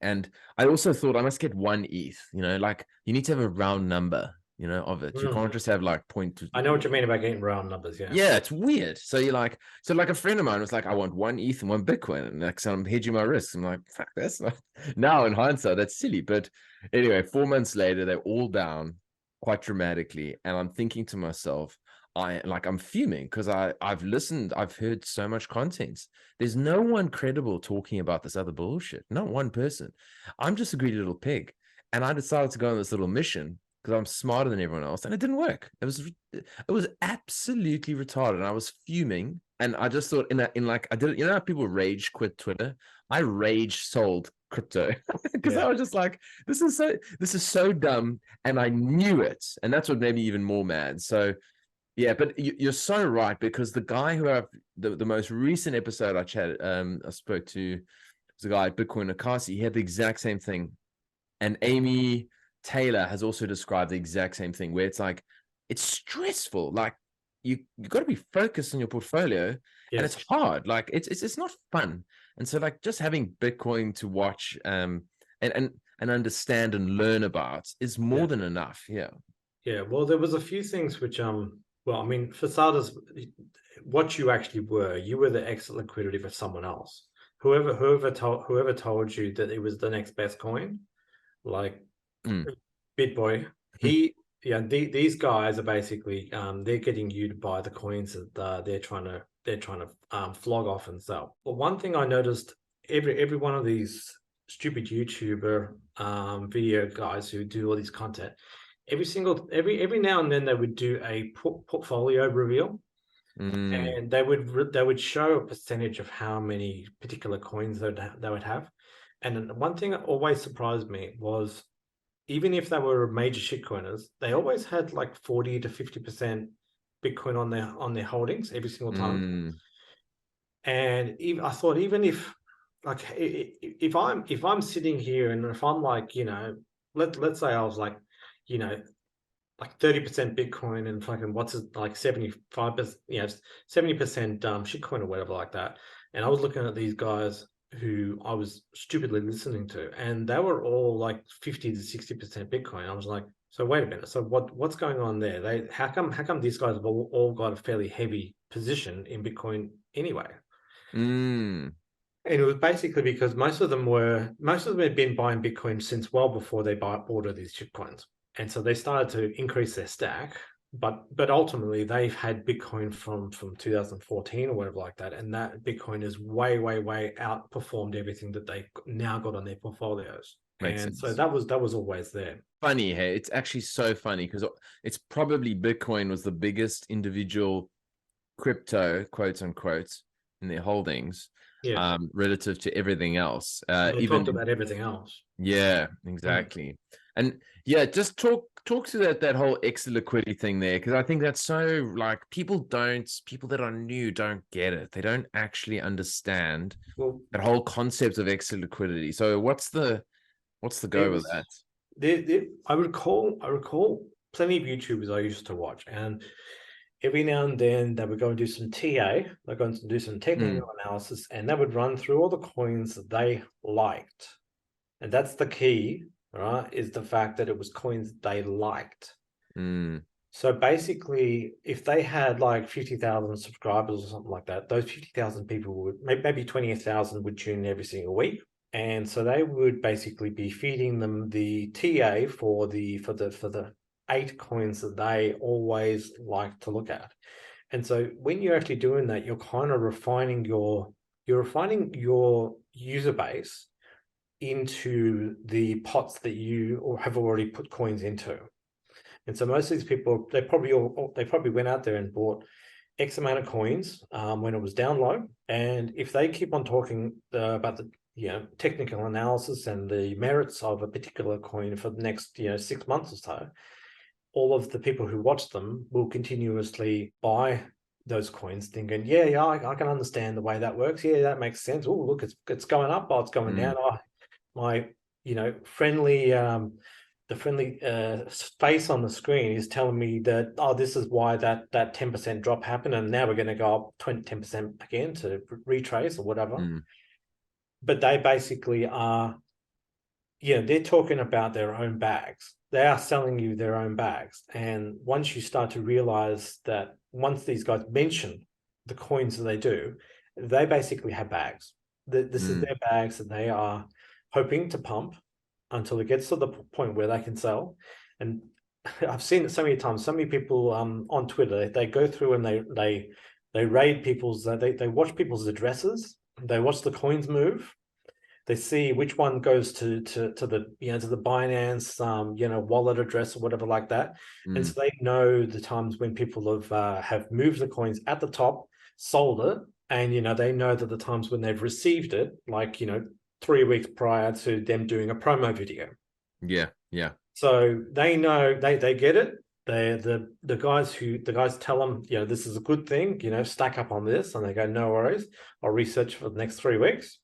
And I also thought I must get 1 ETH, like you need to have a round number, of it. You can't just have like 0.2. I know what you mean about getting round numbers. Yeah. Yeah, it's weird. So like a friend of mine was like, I want 1 ETH and 1 Bitcoin. And like, so I'm hedging my risks. I'm like, fuck, that's not, now in hindsight, that's silly. But anyway, 4 months later, they're all down quite dramatically. And I'm thinking to myself, I'm fuming, because I've listened, I've heard so much content. There's no one credible talking about this other bullshit. Not one person. I'm just a greedy little pig. And I decided to go on this little mission because I'm smarter than everyone else, and it didn't work. It was absolutely retarded. And I was fuming, and I just thought, I did, how people rage quit Twitter? I rage sold crypto, because I was just like, this is so dumb, and I knew it, and that's what made me even more mad. So yeah, but you're so right, because the guy who the most recent episode I spoke to was a guy, Bitcoin Akasi. He had the exact same thing, and Amy Taylor has also described the exact same thing, where it's like, it's stressful. Like you got to be focused on your portfolio, and it's hard. Like it's not fun. And so like just having Bitcoin to watch and understand and learn about is more than enough. Yeah. Yeah. Well, there was a few things which well, I mean, for starters, what you actually were, you were the exit liquidity for someone else. Whoever told you that it was the next best coin, like BitBoy, these guys are basically they're getting you to buy the coins that they're trying to flog off and sell. But one thing I noticed, every one of these stupid YouTuber video guys who do all this content, every now and then they would do a portfolio reveal. Mm, and they would show a percentage of how many particular coins they would have. And one thing that always surprised me was, even if they were major shitcoiners, they always had like 40 to 50% Bitcoin on their holdings every single time. mm, And even, I thought, even if, like, if I'm sitting here and if I'm like, let's say I was like, you know, like 30% Bitcoin and fucking what's it, like 75%, 70% shitcoin or whatever like that. And I was looking at these guys who I was stupidly listening to, and they were all like 50 to 60% Bitcoin. I was like, so wait a minute. So what's going on there? How come these guys have all got a fairly heavy position in Bitcoin anyway? mm. And it was basically because most of them had been buying Bitcoin since well before they bought all of these shitcoins. And so they started to increase their stack, but ultimately they've had Bitcoin from 2014 or whatever like that, and that Bitcoin is way outperformed everything that they now got on their portfolios. Makes And so sense. that was always there. Funny, hey? It's actually so funny because it's probably Bitcoin was the biggest individual crypto, quote unquote, in their holdings, Yeah. relative to everything else. So they Even talked about everything else. Yeah, Mm. exactly. And yeah, just talk to that whole exit liquidity thing there, because I think that's so, like, people that are new don't get it. They don't actually understand Well, that whole concept of exit liquidity. So what's the there go with was that? I recall plenty of YouTubers I used to watch, and every now and then they would go and do some TA, they're going to do some Mm, technical analysis, and they would run through all the coins that they liked. And that's the key, right? Is the fact that it was coins they liked. mm, So basically, if they had like 50,000 subscribers or something like that, those 50,000 people would, maybe 20,000 would tune in every single week. And so they would basically be feeding them the TA for the 8 coins that they always like to look at. And so when you're actually doing that, you're kind of refining your user base into the pots that you have already put coins into. And so most of these people, they probably went out there and bought X amount of coins when it was down low. And if they keep on talking about the technical analysis and the merits of a particular coin for the next 6 months or so, all of the people who watch them will continuously buy those coins, thinking, yeah, I can understand the way that works. Yeah, that makes sense. Oh, look, it's going up. Oh, it's going mm, down. Oh, my friendly the friendly face on the screen is telling me that, oh, this is why that 10% drop happened, and now we're going to go up 10% again to retrace or whatever. mm, But they basically are, they're talking about their own bags. They are selling you their own bags. And once you start to realize that, once these guys mention the coins that they do, they basically have bags. This is mm, their bags that they are hoping to pump until it gets to the point where they can sell. And I've seen it so many times. So many people on Twitter, they go through and they raid people's, they watch people's addresses, they watch the coins move, they see which one goes to the to the Binance wallet address or whatever like that, and mm. so they know the times when people have moved the coins at the top, sold it, and they know that the times when they've received it, like 3 weeks prior to them doing a promo video. Yeah, yeah. So they know, they get it. They the guys tell them, this is a good thing, stack up on this, and they go, no worries, I'll research for the next 3 weeks.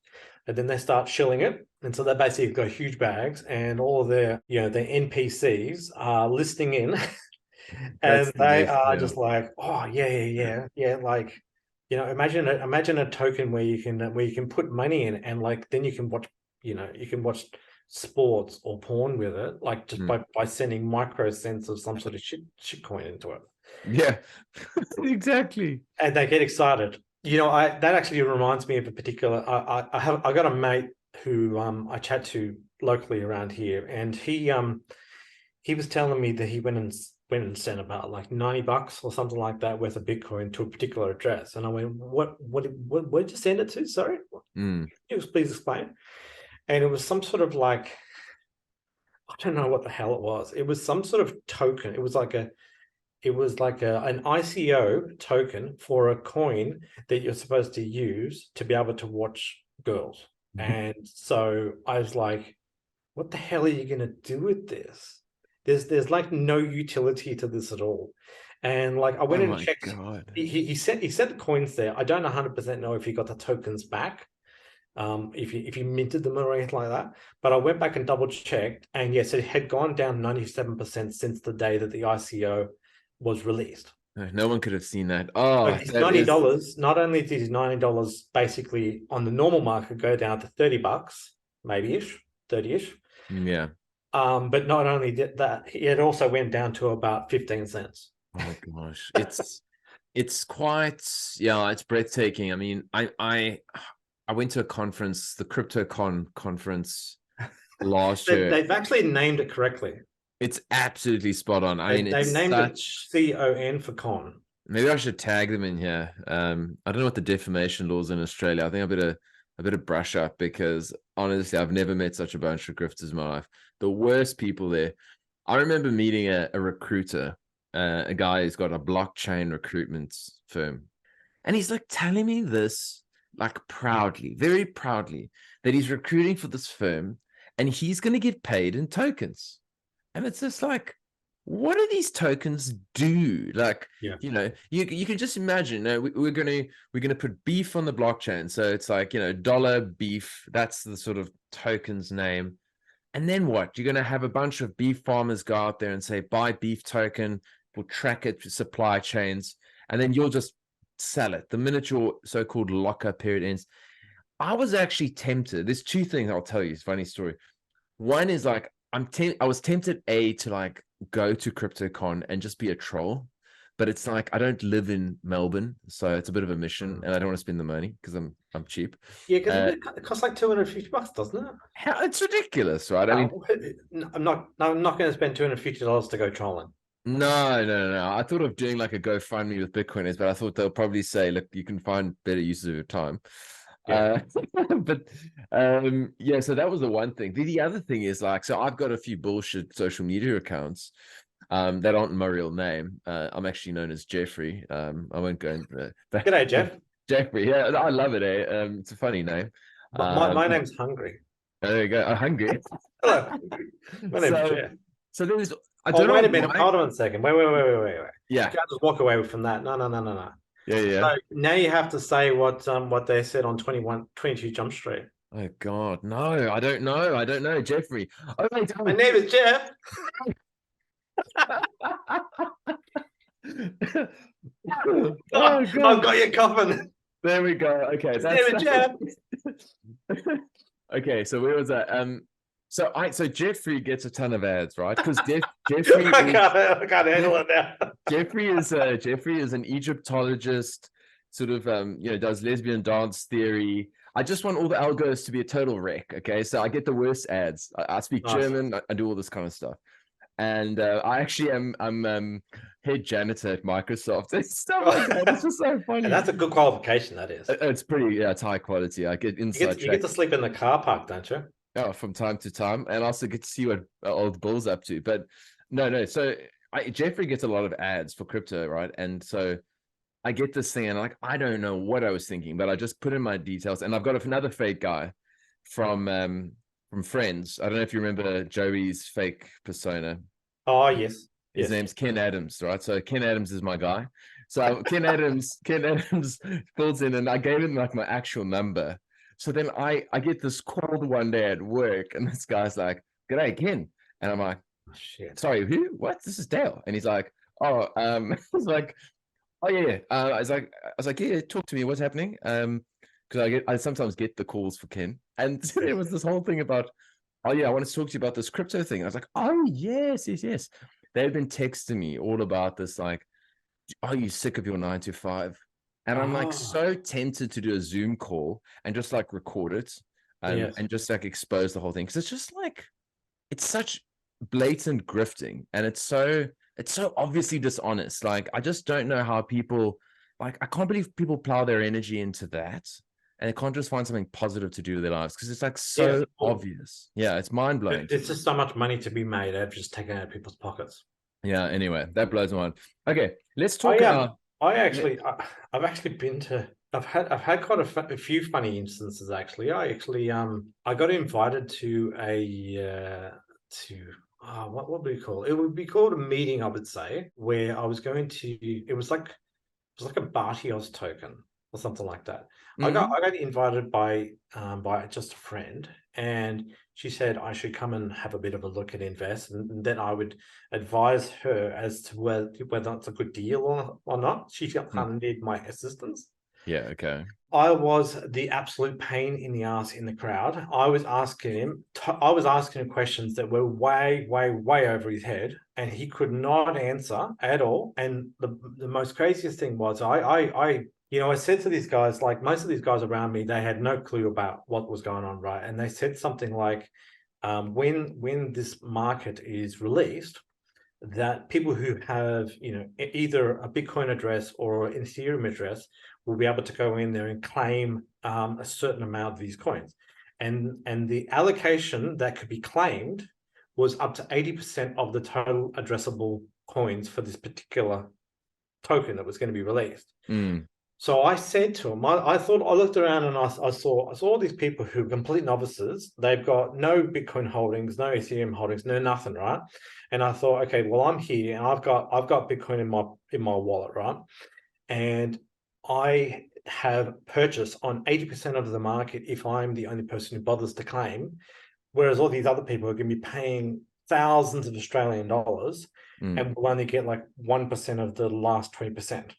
And then they start shilling it. And so they basically got huge bags, and all of their NPCs are listing in. That's And the they best. are Yeah. just like, oh yeah, like, imagine a token where you can put money in, and like then you can watch sports or porn with it, like just Mm. by sending micro cents of some sort of shit coin into it. Yeah. Exactly. And they get excited. That actually reminds me of a particular. I got a mate who I chat to locally around here, and he was telling me that he went and sent about like $90 or something like that worth of Bitcoin to a particular address. And I went, what did you send it to? Sorry, Mm, can you please explain? And it was some sort of like, I don't know what the hell it was. It was some sort of token. It it was like an ICO token for a coin that you're supposed to use to be able to watch girls. And so I was like, what the hell are you going to do with this? There's like no utility to this at all. And like I went Oh and my checked. God. He said the coins there. I don't 100% know if he got the tokens back, if he minted them or anything like that. But I went back and double checked, and yes, it had gone down 97% since the day that the ICO was released. No one could have seen that. So Oh, his that is. $90, not only did his $90 basically on the normal market go down to $30, maybe-ish, 30-ish. Yeah. But not only did that, it also went down to about 15 cents. Oh gosh. It's quite, yeah, it's breathtaking. I mean, I went to a conference, the CryptoCon conference last year. They've actually named it correctly. It's absolutely spot on. I mean, They've it's named such. it CON for con. Maybe I should tag them in here. I don't know what the defamation laws in Australia. I think I better brush up because honestly, I've never met such a bunch of grifters in my life. The worst people there. I remember meeting a recruiter, a guy who's got a blockchain recruitment firm, and he's like telling me this like proudly, very proudly, that he's recruiting for this firm and he's going to get paid in tokens. And it's just like, what do these tokens do? Like, Yeah. you can just imagine, we're gonna put beef on the blockchain. So it's like, dollar beef, that's the sort of token's name. And then what? You're gonna have a bunch of beef farmers go out there and say, buy beef token, we'll track it to supply chains, and then you'll just sell it the minute your so-called lockup period ends. I was actually tempted. There's two things I'll tell you. It's a funny story. One is like, I was tempted to like go to CryptoCon and just be a troll, but it's like I don't live in Melbourne, so it's a bit of a mission, and I don't want to spend the money because I'm cheap. Yeah, because it costs like $250, doesn't it? It's ridiculous, right? I mean, I'm not going to spend $250 to go trolling. no. I thought of doing like a GoFundMe with Bitcoiners, but I thought they'll probably say, look, you can find better uses of your time. Yeah. But yeah, so that was the one thing. The other thing is like, so I've got a few bullshit social media accounts that aren't my real name. I'm actually known as Jeffrey. I won't go into that. G'day, Jeff. Jeffrey, yeah, I love it. It's a funny name. My name's Hungry. There you go. I'm hungry. Hello. My name's Jeff. So there was. Wait a minute. Hold on a second. Wait. Yeah. You can't just walk away from that. No. Yeah. So now you have to say what they said on 22 Jump Street. Oh God, no! I don't know, Jeffrey. Oh wait, my name is Jeff. Oh God. I've got your coffin. There we go. Okay, that's Jeff. Okay, so where was that? So Jeffrey gets a ton of ads, right? Because Jeffrey, I can't handle it now. Jeffrey is an Egyptologist, sort of does lesbian dance theory. I just want all the algos to be a total wreck. Okay, so I get the worst ads. I speak German. I do all this kind of stuff, and I actually I'm head janitor at Microsoft. It's stuff like that. It's just so funny. And that's a good qualification. That is. It's pretty. Yeah, it's high quality. I get inside. You get to sleep in the car park, don't you? Oh, from time to time, and also get to see what old Bill's up to. But no. So Jeffrey gets a lot of ads for crypto, right? And so I get this thing, and I don't know what I was thinking, but I just put in my details, and I've got another fake guy from Friends. I don't know if you remember Joey's fake persona. Oh yes. His name's Ken Adams, right? So Ken Adams is my guy. So Ken Adams fills in, and I gave him like my actual number. So then I get this call one day at work, and this guy's like, "G'day, Ken," and I'm like, oh, "Shit, sorry, who? What? This is Dale." And he's like, "Oh, I was like, oh yeah." I was like, "Yeah, talk to me. What's happening?" Because I sometimes get the calls for Ken, and there was this whole thing about, "Oh yeah, I wanted to talk to you about this crypto thing." I was like, "Oh yes. They've been texting me all about this, like, are you sick of your 9 to 5? And I'm like so tempted to do a Zoom call and just like record it and just like expose the whole thing. Cause it's just like, it's such blatant grifting, and it's so obviously dishonest. Like, I just don't know how people, like, I can't believe people plow their energy into that and they can't just find something positive to do with their lives. Cause it's like so obvious. Yeah. It's mind blowing. It's just so much money to be made out of just taking out of people's pockets. Yeah. Anyway, that blows my mind. Okay, let's talk. I've actually been to. I've had quite a few funny instances actually. I got invited to what would we call it? It would be called a meeting, I would say, where I was going to. It was like a Bartios token or something like that. Mhm. I got invited by just a friend, and she said I should come and have a bit of a look at invest, and then I would advise her as to whether it's a good deal or not. She kind of needed my assistance. Yeah. Okay. I was the absolute pain in the ass in the crowd. I was asking him questions that were way, way, way over his head, and he could not answer at all. And the most craziest thing was, I said to these guys, like most of these guys around me, they had no clue about what was going on, right? And they said something like, when this market is released, that people who have, either a Bitcoin address or an Ethereum address will be able to go in there and claim a certain amount of these coins. And the allocation that could be claimed was up to 80% of the total addressable coins for this particular token that was going to be released. Mm. So I said to him, I looked around and I saw all these people who are complete novices. They've got no Bitcoin holdings, no Ethereum holdings, no nothing, right? And I thought, okay, well, I'm here and I've got Bitcoin in my wallet, right? And I have purchased on 80% of the market if I'm the only person who bothers to claim, whereas all these other people are going to be paying thousands of Australian dollars and will only get like 1% of the last 20%.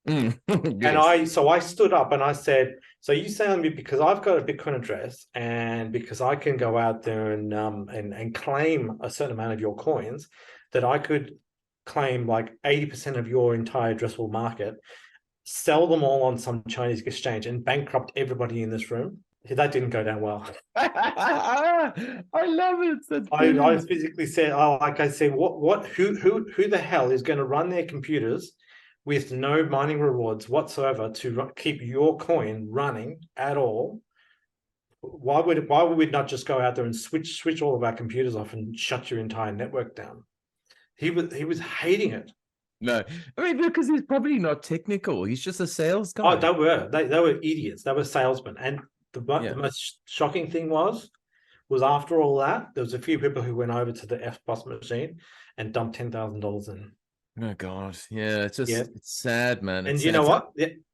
Yes. And I stood up and I said, so you telling me because I've got a Bitcoin address and because I can go out there and claim a certain amount of your coins, that I could claim like 80% of your entire addressable market, sell them all on some Chinese exchange and bankrupt everybody in this room? That didn't go down well. I love it. That's I brilliant. physically said, who the hell is going to run their computers with no mining rewards whatsoever to keep your coin running at all? Why would we not just go out there and switch all of our computers off and shut your entire network down? He was hating it. No, I mean, because he's probably not technical. He's just a sales Oh, guy. they were idiots. They were salesmen. And the most shocking thing was after all that, there was a few people who went over to the FPOS machine and dumped $10,000 in. Oh God, yeah, it's just Yeah. it's sad, man. And It's you know sad.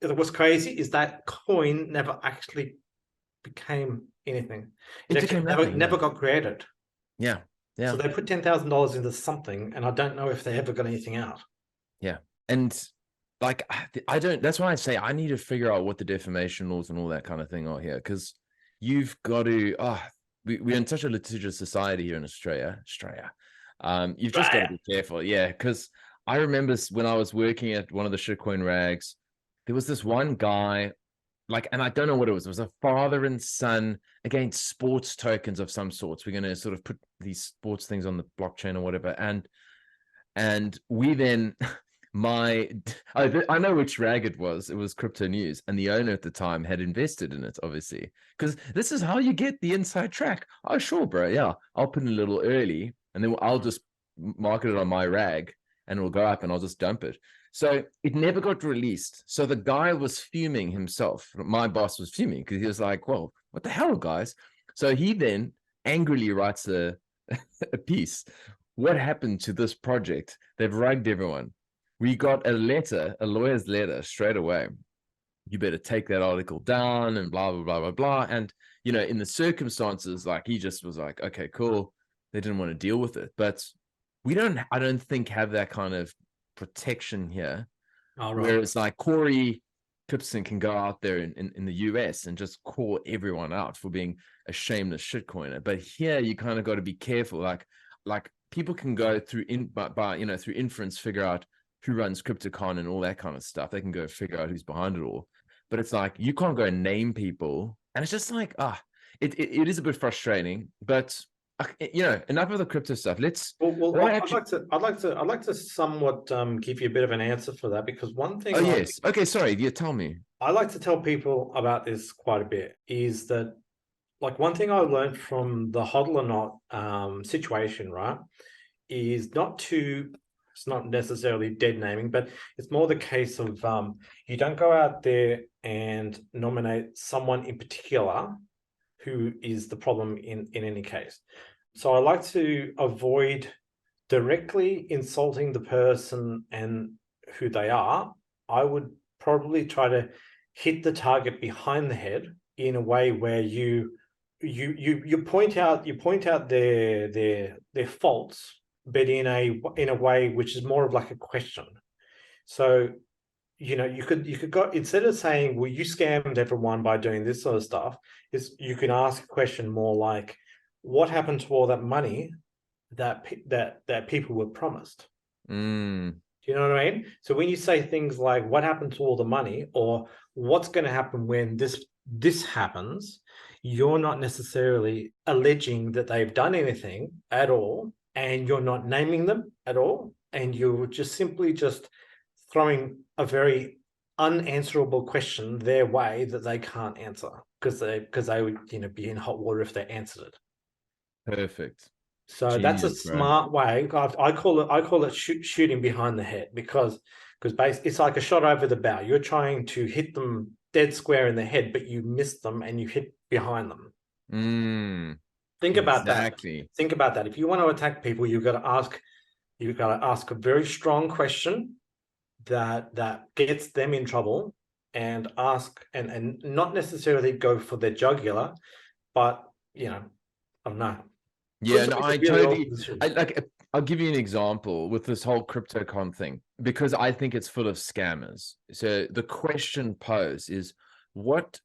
what? What's crazy is that coin never actually became anything. It It actually became nothing. never Yeah, got created. yeah, So yeah, they put $10,000 into something, and I don't know if they ever got anything out. yeah. And like, I don't. That's why I say I need to figure out what the defamation laws and all that kind of thing are here, because you've got to. We're in such a litigious society here in Australia. You've just got to be careful. Yeah, because I remember when I was working at one of the shitcoin rags, there was this one guy, like, and I don't know what it was. It was a father and son against sports tokens of some sorts. We're going to sort of put these sports things on the blockchain or whatever. And we then, I know which rag it was. It was Crypto News. And the owner at the time had invested in it, obviously, because this is how you get the inside track. Oh, sure, bro. Yeah, I'll put in a little early and then I'll just market it on my rag and it'll go up and I'll just dump it. So it never got released. So the guy was fuming himself. My boss was fuming because he was like, well, what the hell, guys? So he then angrily writes a piece. What happened to this project? They've rugged everyone. We got a letter, a lawyer's letter straight away. You better take that article down and blah, blah, blah, blah, blah. And, in the circumstances, like he just was like, okay, cool. They didn't want to deal with it. But I don't think have that kind of protection here. All right. Whereas like Corey Clipson can go out there in the US and just call everyone out for being a shameless shitcoiner. But here you kind of got to be careful. Like people can go through through inference, figure out who runs CryptoCon and all that kind of stuff. They can go figure out who's behind it all. But it's like you can't go and name people. And it's just like, it is a bit frustrating, but enough of the crypto stuff. I'd like to somewhat give you a bit of an answer for that, because one thing. Oh yes. Okay, sorry. Yeah, tell me. I like to tell people about this quite a bit is that, like, one thing I learned from the hodl or not situation, right, is not to It's not necessarily dead naming, but it's more the case of you don't go out there and nominate someone in particular who is the problem in any case. So I like to avoid directly insulting the person and who they are. I would probably try to hit the target behind the head in a way where you point out their faults, but in a way which is more of like a question. So you could go, instead of saying, well, you scammed everyone by doing this sort of stuff, is you can ask a question more like, what happened to all that money that people were promised? Mm. Do you know what I mean? So when you say things like, what happened to all the money, or what's going to happen when this happens, you're not necessarily alleging that they've done anything at all, and you're not naming them at all, and you're just simply just throwing a very unanswerable question their way that they can't answer, because they would be in hot water if they answered it. Perfect. So that's a Genius, bro. smart way. I call it shooting behind the head, because it's like a shot over the bow. You're trying to hit them dead square in the head, but you miss them and you hit behind them. Think about that. Think about that. If you want to attack people, you've got to ask a very strong question that gets them in trouble, and ask and not necessarily go for their jugular, but I don't know. Yeah, no, I totally. I'll give you an example with this whole CryptoCon thing, because I think it's full of scammers. So the question posed is, what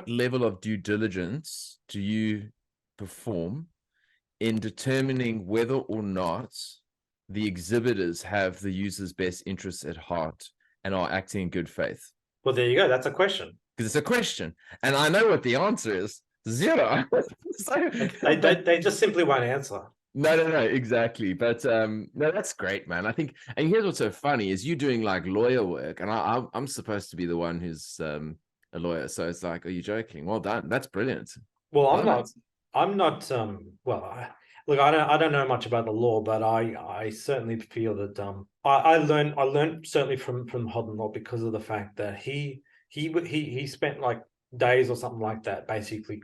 level of due diligence do you perform in determining whether or not the exhibitors have the user's best interests at heart and are acting in good faith? Well, there you go. That's a question. Because it's a question, and I know what the answer is. Zero. So, they just simply won't answer. No, exactly. But no, that's great, man. I think, and here's what's so funny is you doing like lawyer work, and I'm supposed to be the one who's a lawyer. So it's like, are you joking? Well done. That's brilliant. Well, I'm not. Well, look, I don't know much about the law, but I certainly feel that I learned certainly from Hodden Law, because of the fact that he spent like days or something like that, basically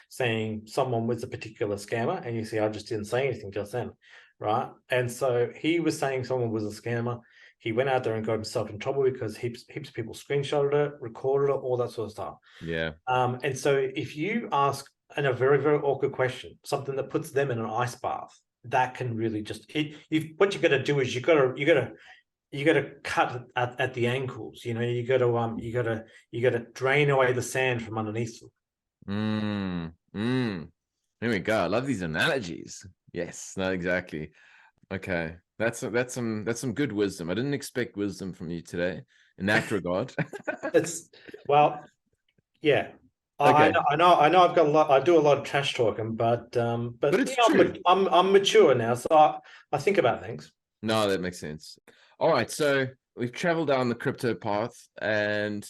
saying someone was a particular scammer, and you see, I just didn't say anything just then, right? And so he was saying someone was a scammer. He went out there and got himself in trouble because heaps of people screenshotted it, recorded it, all that sort of stuff. Yeah. And so if you ask in a very, very awkward question, something that puts them in an ice bath, that can really just what you got to do is you got to cut at the ankles. You got to drain away the sand from underneath them. There we go. I love these analogies. Yes, no, exactly. Okay, that's some good wisdom. I didn't expect wisdom from you today in that regard. Yeah. Okay. I know. I've got a lot. I do a lot of trash talking, but it's true. I'm mature now, so I think about things. No, that makes sense. All right, so we've traveled down the crypto path, and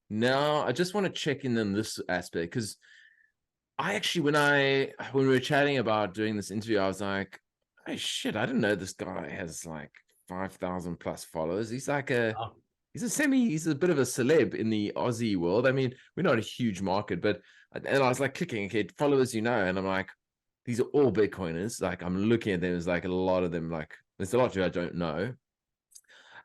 now I just want to check in on this aspect, because I actually, when we were chatting about doing this interview, I was like, hey, shit, I didn't know this guy has like 5,000 plus followers. He's like he's a bit of a celeb in the Aussie world. I mean, we're not a huge market, and I was like clicking, okay, followers, and I'm like, these are all Bitcoiners. Like, I'm looking at them, there's like a lot of them, like there's a lot of you I don't know.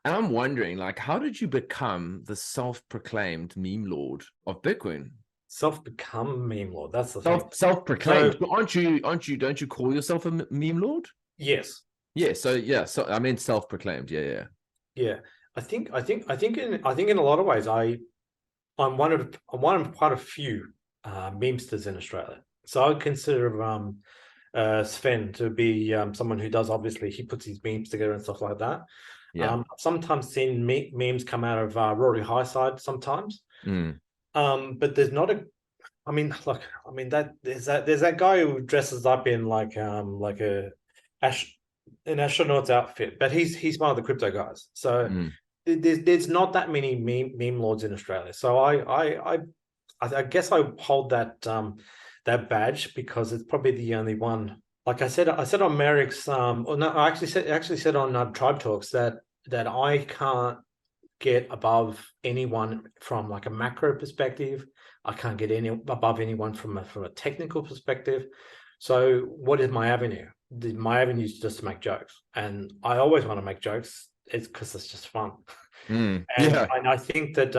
And I'm wondering, like, how did you become the self-proclaimed meme lord of Bitcoin? Self-become meme lord. That's the thing. Self-proclaimed. So, don't you call yourself a meme lord? Yes. Yeah. So I mean, self-proclaimed. Yeah. I think in a lot of ways, I'm one of quite a few memesters in Australia. So I would consider Sven to be someone who does, obviously, he puts his memes together and stuff like that. Yeah. I've sometimes seen memes come out of Rory Highside sometimes. But there's not a. There's that guy who dresses up in like an astronaut's outfit, but he's one of the crypto guys. So there's not that many meme lords in Australia. So I guess I hold that badge because it's probably the only one I said on Merrick's, or no, I actually said on Tribe Talks that I can't get above anyone from like a macro perspective. I can't get any above anyone from a technical perspective. So what is my avenue? My avenue is just to make jokes, and I always want to make jokes. It's because it's just fun. And Yeah. I think that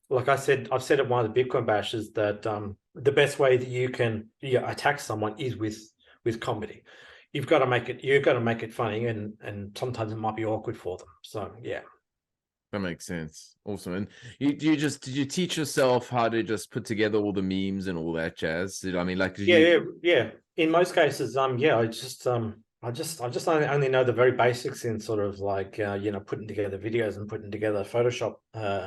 like I said, I've said at one of the Bitcoin bashes that the best way that you can attack someone is with comedy. You've got to make it funny, and sometimes it might be awkward for them. So yeah. That makes sense. Awesome. And did you teach yourself how to just put together all the memes and all that jazz? I mean, like, Yeah. In most cases, I just only know the very basics in sort of like putting together videos and putting together Photoshop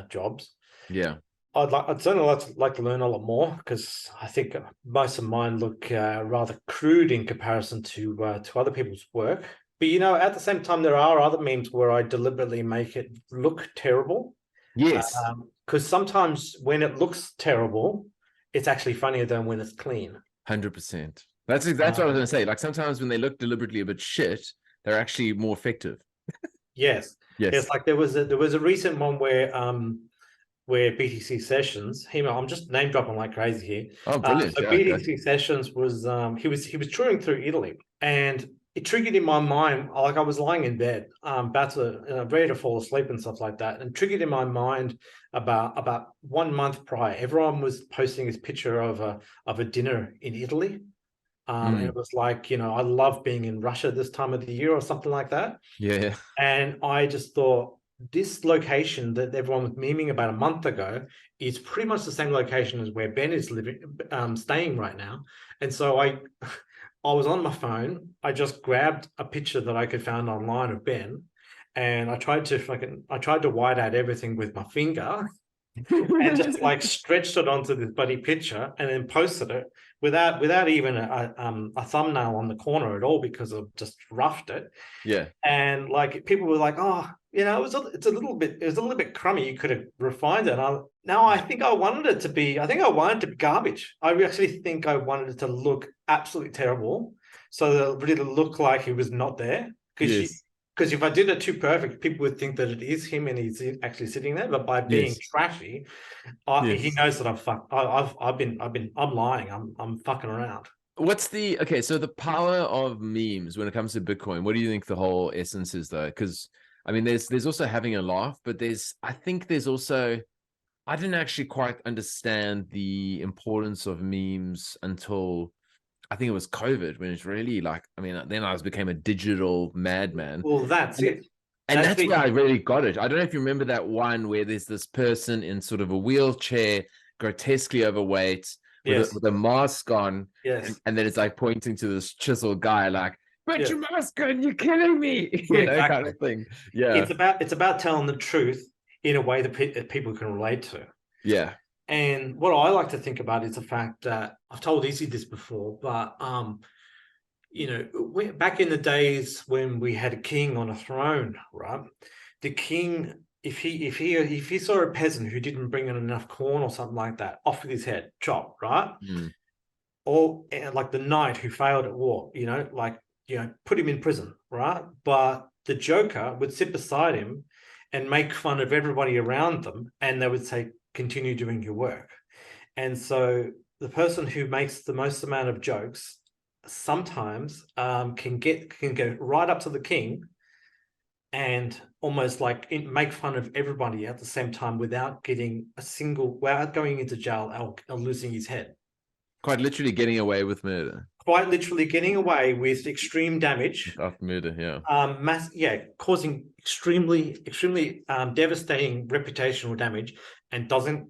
jobs. yeah. I'd certainly like to learn a lot more, because I think most of mine look rather crude in comparison to other people's work. But at the same time, there are other memes where I deliberately make it look terrible. Yes. Because sometimes when it looks terrible, it's actually funnier than when it's clean. 100%. That's what I was going to say. Like sometimes when they look deliberately a bit shit, they're actually more effective. Yes. Yes. It's like there was a recent one where BTC Sessions, I'm just name dropping like crazy here. Oh, brilliant. So Yeah, BTC Sessions was he was touring through Italy, and it triggered in my mind, like I was lying in bed, about to ready to fall asleep and stuff like that, and triggered in my mind about 1 month prior. Everyone was posting this picture of a dinner in Italy. And it was like, I love being in Russia this time of the year or something like that. Yeah. And I just thought, this location that everyone was memeing about a month ago is pretty much the same location as where Ben is staying right now. And so I was on my phone. I just grabbed a picture that I could find online of Ben, and I tried to white out everything with my finger, and just like stretched it onto this bloody picture, and then posted it without even a thumbnail on the corner at all, because I've just roughed it. Yeah. And like people were like, "Oh, it's a little bit crummy. You could have refined it." I think I wanted it to be. I think I wanted it to be garbage. I actually think I wanted it to look absolutely terrible, so that it really looked like he was not there. Yes. Because if I did it too perfect, people would think that it is him and he's actually sitting there. But by being Yes. trashy, Yes. he knows that I'm lying. I'm fucking around. So the power of memes when it comes to Bitcoin, what do you think the whole essence is though? Because I mean, there's also having a laugh, but I think there's also, I didn't actually quite understand the importance of memes until I think it was COVID, when it's really like, I mean, then I became a digital madman. Well, that's it. And that's where I really got it. I don't know if you remember that one where there's this person in sort of a wheelchair, grotesquely overweight, with a mask on. Yes. And then it's like pointing to this chiseled guy, like, put Yes. your mask on, you're killing me. Exactly. Kind of thing. Yeah. It's about telling the truth in a way that people can relate to. Yeah. And what I like to think about is the fact that I've told Izzy this before, but back in the days when we had a king on a throne, right? The king, if he saw a peasant who didn't bring in enough corn or something like that, off with his head, chop, right? Or like the knight who failed at war, put him in prison, right? But the joker would sit beside him and make fun of everybody around them, and they would say, continue doing your work. And so the person who makes the most amount of jokes sometimes can go right up to the king and almost like make fun of everybody at the same time without going into jail or losing his head. Quite literally getting away with murder. Quite literally getting away with extreme damage. Of murder, yeah. Causing extremely devastating reputational damage, and doesn't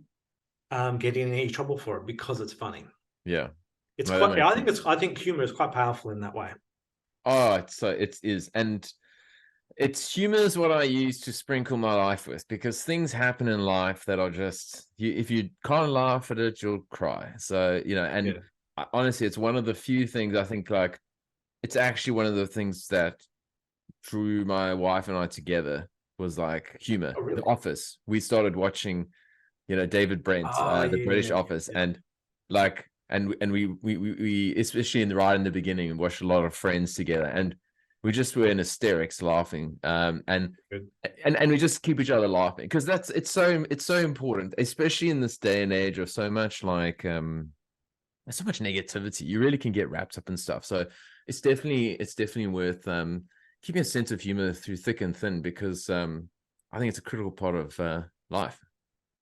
get in any trouble for it because it's funny. Yeah. It's quite. I think humor is quite powerful in that way. Oh, it is, and it's humor is what I use to sprinkle my life with, because things happen in life that are just, if you can't laugh at it, you'll cry. So honestly, it's one of the few things I think, like, it's actually one of the things that drew my wife and I together was like humor. Oh, really? The Office. We started watching, David Brent, the British Office, and like and we especially right in the beginning, we watched a lot of Friends together, and we just were in hysterics laughing, and we just keep each other laughing because it's so important, especially in this day and age of so much like there's so much negativity. You really can get wrapped up in stuff. So it's definitely worth keeping a sense of humor through thick and thin, because I think it's a critical part of life.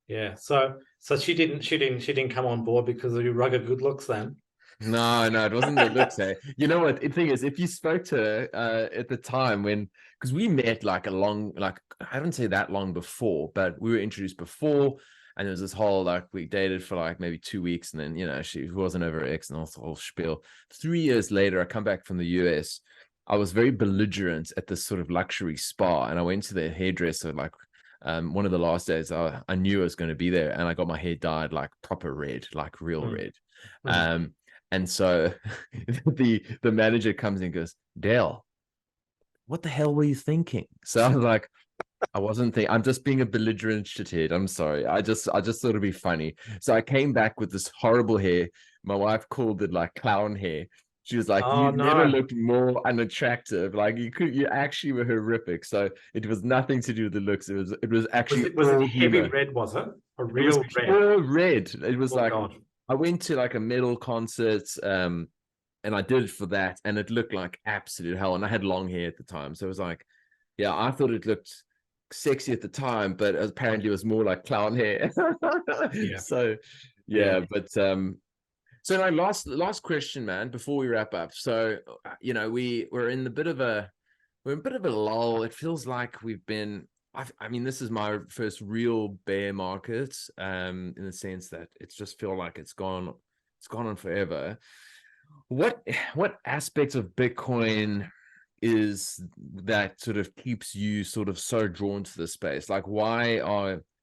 Yeah. So she didn't come on board because of your rugged good looks then. No, it wasn't the looks. You know what? The thing is, if you spoke to her at the time because we met like I don't say that long before, but we were introduced before, and there was this whole like we dated for like maybe 2 weeks, and then she wasn't over her ex and all the whole spiel. 3 years later, I come back from the US. I was very belligerent at this sort of luxury spa, and I went to the hairdresser like one of the last days. I knew I was going to be there, and I got my hair dyed like proper red, like real red. And so the manager comes in and goes, Dale, what the hell were you thinking? So I was like, I wasn't thinking, I'm just being a belligerent shithead. I'm sorry. I just thought it'd be funny. So I came back with this horrible hair. My wife called it like clown hair. She was like, Oh, you never no. looked more unattractive. Like you actually were horrific. So it was nothing to do with the looks. It was actually Was it heavy humor. red, was it? A It was real red? pure red. It was Oh, like, God. I went to like a metal concert, and I did it for that, and it looked like absolute hell. And I had long hair at the time, so it was like, yeah, I thought it looked sexy at the time, but apparently it was more like clown hair. Yeah. So yeah, but so my last question, man, before we wrap up. So we're in a bit of a lull. It feels like we've been. I mean, this is my first real bear market, in the sense that it's just feel like it's gone on forever. What aspects of Bitcoin is that sort of keeps you sort of so drawn to the space? Like, why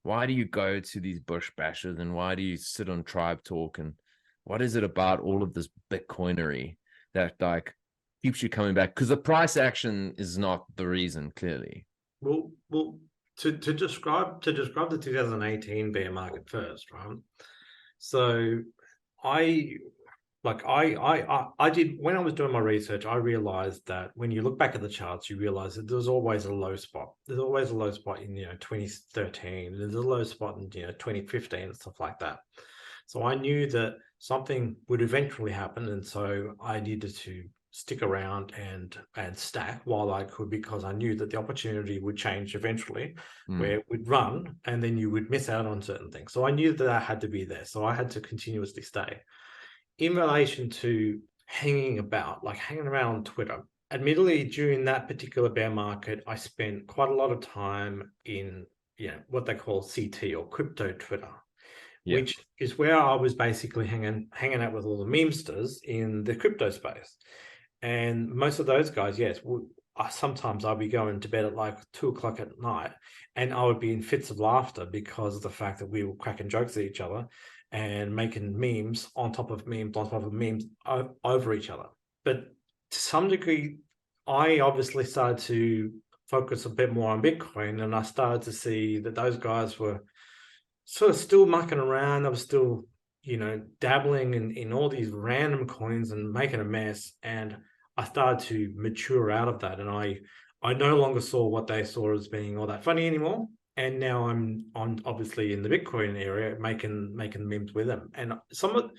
do you go to these bush bashes, and why do you sit on Tribe Talk, and what is it about all of this Bitcoinery that like keeps you coming back? Because the price action is not the reason, clearly. Well, to describe the 2018 bear market first, right? So I did, when I was doing my research, I realized that when you look back at the charts, you realize that there's always a low spot. There's always a low spot in 2013. There's a low spot in 2015 and stuff like that. So I knew that something would eventually happen, and so I needed to stick around and stack while I could, because I knew that the opportunity would change eventually, where it would run and then you would miss out on certain things. So I knew that I had to be there. So I had to continuously stay. In relation to hanging around on Twitter, admittedly, during that particular bear market, I spent quite a lot of time in what they call CT or crypto Twitter, which is where I was basically hanging out with all the memesters in the crypto space. And most of those guys, yes, sometimes I'll be going to bed at like 2:00 at night, and I would be in fits of laughter because of the fact that we were cracking jokes at each other and making memes on top of memes over each other. But to some degree, I obviously started to focus a bit more on Bitcoin, and I started to see that those guys were sort of still mucking around. They were still dabbling in all these random coins and making a mess. And I started to mature out of that. And I no longer saw what they saw as being all that funny anymore. And now I'm obviously in the Bitcoin area making memes with them. And some of